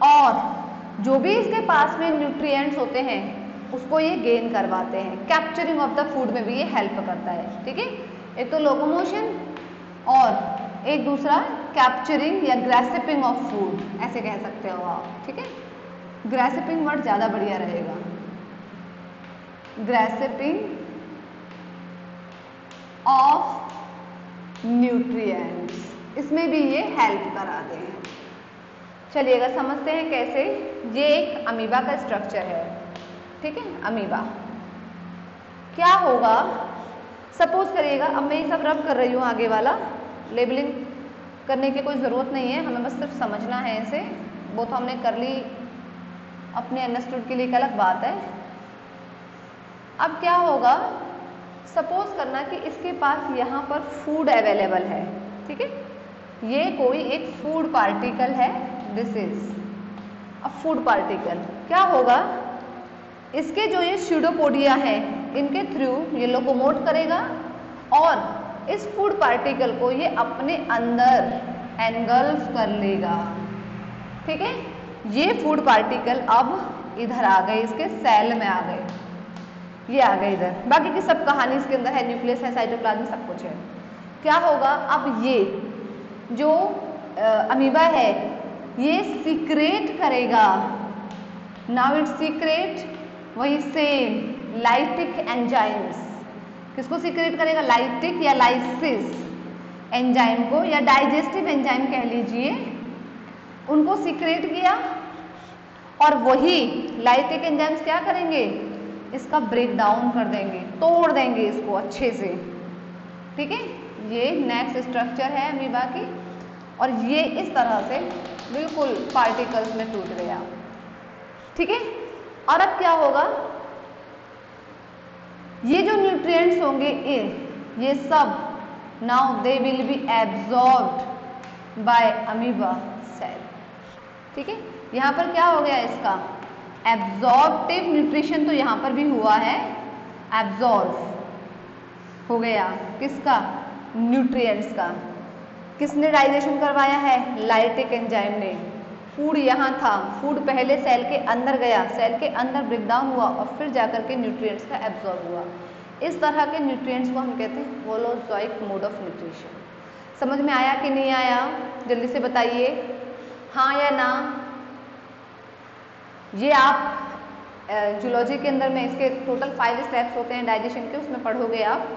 और जो भी इसके पास में न्यूट्रिएंट्स होते हैं उसको ये गेन करवाते हैं। कैप्चरिंग ऑफ द फूड में भी ये हेल्प करता है, ठीक है। एक तो लोकोमोशन और एक दूसरा कैप्चरिंग या ग्रेसिपिंग ऑफ फूड, ऐसे कह सकते हो आप, ठीक है। ग्रेसिपिंग वर्ड ज़्यादा बढ़िया रहेगा, ग्रेसिपिंग ऑफ न्यूट्रिएंट्स, इसमें भी ये हेल्प कराते हैं। चलिएगा समझते हैं कैसे। ये एक अमीबा का स्ट्रक्चर है, ठीक है। अमीबा क्या होगा, सपोज करिएगा, अब मैं ये सब रब कर रही हूँ आगे वाला, लेबलिंग करने की कोई ज़रूरत नहीं है, हमें बस सिर्फ समझना है इसे। वो तो हमने कर ली, अपने अंडरस्टूड के लिए एक अलग बात है। अब क्या होगा, सपोज करना कि इसके पास यहाँ पर फूड अवेलेबल है, ठीक है, ये कोई एक फूड पार्टिकल है, this is a food particle. क्या होगा, इसके जो ये स्यूडोपोडिया है इनके थ्रू ये लोकोमोट करेगा और इस फूड पार्टिकल को ये अपने अंदर एनगल्फ कर लेगा, ठीक है। ये फूड पार्टिकल अब इधर आ गए, इसके सेल में आ गए, ये आ गए इधर। बाकी की सब कहानी इसके अंदर है, न्यूक्लियस है, साइटोप्लाज्म, सब कुछ है। क्या होगा, अब ये जो अमीबा है ये सीक्रेट करेगा, नाउ इट सीक्रेट वही सेम लाइटिक एंजाइम्स। किसको सीक्रेट करेगा, लाइटिक या लाइसिस एंजाइम को, या डाइजेस्टिव एंजाइम कह लीजिए, उनको सीक्रेट किया। और वही लाइटिक एंजाइम्स क्या करेंगे, इसका ब्रेक डाउन कर देंगे, तोड़ देंगे इसको अच्छे से, ठीक है। ये नेक्स्ट स्ट्रक्चर है अमीबा की, और ये इस तरह से बिल्कुल पार्टिकल्स में टूट गया, ठीक है। और अब क्या होगा, ये जो न्यूट्रिएंट्स होंगे ये सब now they will be absorbed by amoeba cell, ठीक है। यहाँ पर क्या हो गया, इसका एब्जॉर्प्टिव न्यूट्रिशन तो यहाँ पर भी हुआ है, एब्जॉर्ब हो गया किसका, न्यूट्रिएंट्स का। किसने डाइजेशन करवाया है, लाइटिक एंजाइम ने। फूड यहाँ था, फूड पहले सेल के अंदर गया, सेल के अंदर ब्रेकडाउन हुआ और फिर जाकर के न्यूट्रिएंट्स का एब्जॉर्ब हुआ। इस तरह के न्यूट्रिएंट्स को हम कहते हैं होलोजोइक मोड ऑफ न्यूट्रिशन। समझ में आया कि नहीं आया, जल्दी से बताइए, हाँ या ना। ये आप जूलॉजी के अंदर में इसके टोटल 5 स्टेप्स होते हैं डाइजेशन के, उसमें पढ़ोगे आप।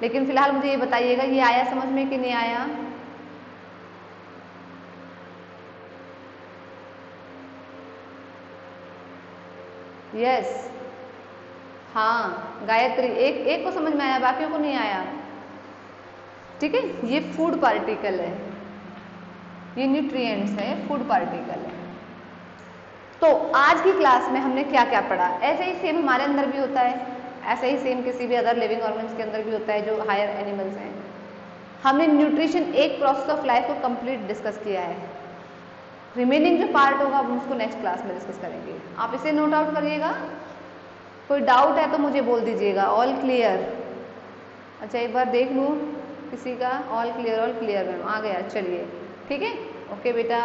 लेकिन फिलहाल मुझे ये बताइएगा, ये आया समझ में कि नहीं आया। यस, हाँ गायत्री, एक को समझ में आया, बाकियों को नहीं आया, ठीक है। ये फूड पार्टिकल है, ये न्यूट्रिएंट्स है, फूड पार्टिकल है। तो आज की क्लास में हमने क्या क्या पढ़ा, ऐसे ही सेम हमारे अंदर भी होता है, ऐसे ही सेम किसी भी अदर लिविंग ऑर्गन्स के अंदर भी होता है जो हायर एनिमल्स हैं। हमने न्यूट्रिशन एक प्रोसेस ऑफ लाइफ को कंप्लीट डिस्कस किया है। रिमेनिंग जो पार्ट होगा हम उसको नेक्स्ट क्लास में डिस्कस करेंगे। आप इसे नोट आउट करिएगा, कोई डाउट है तो मुझे बोल दीजिएगा। ऑल क्लियर, अच्छा एक बार देख लूँ किसी का, ऑल क्लियर मैम आ गया, चलिए ठीक है, ओके बेटा।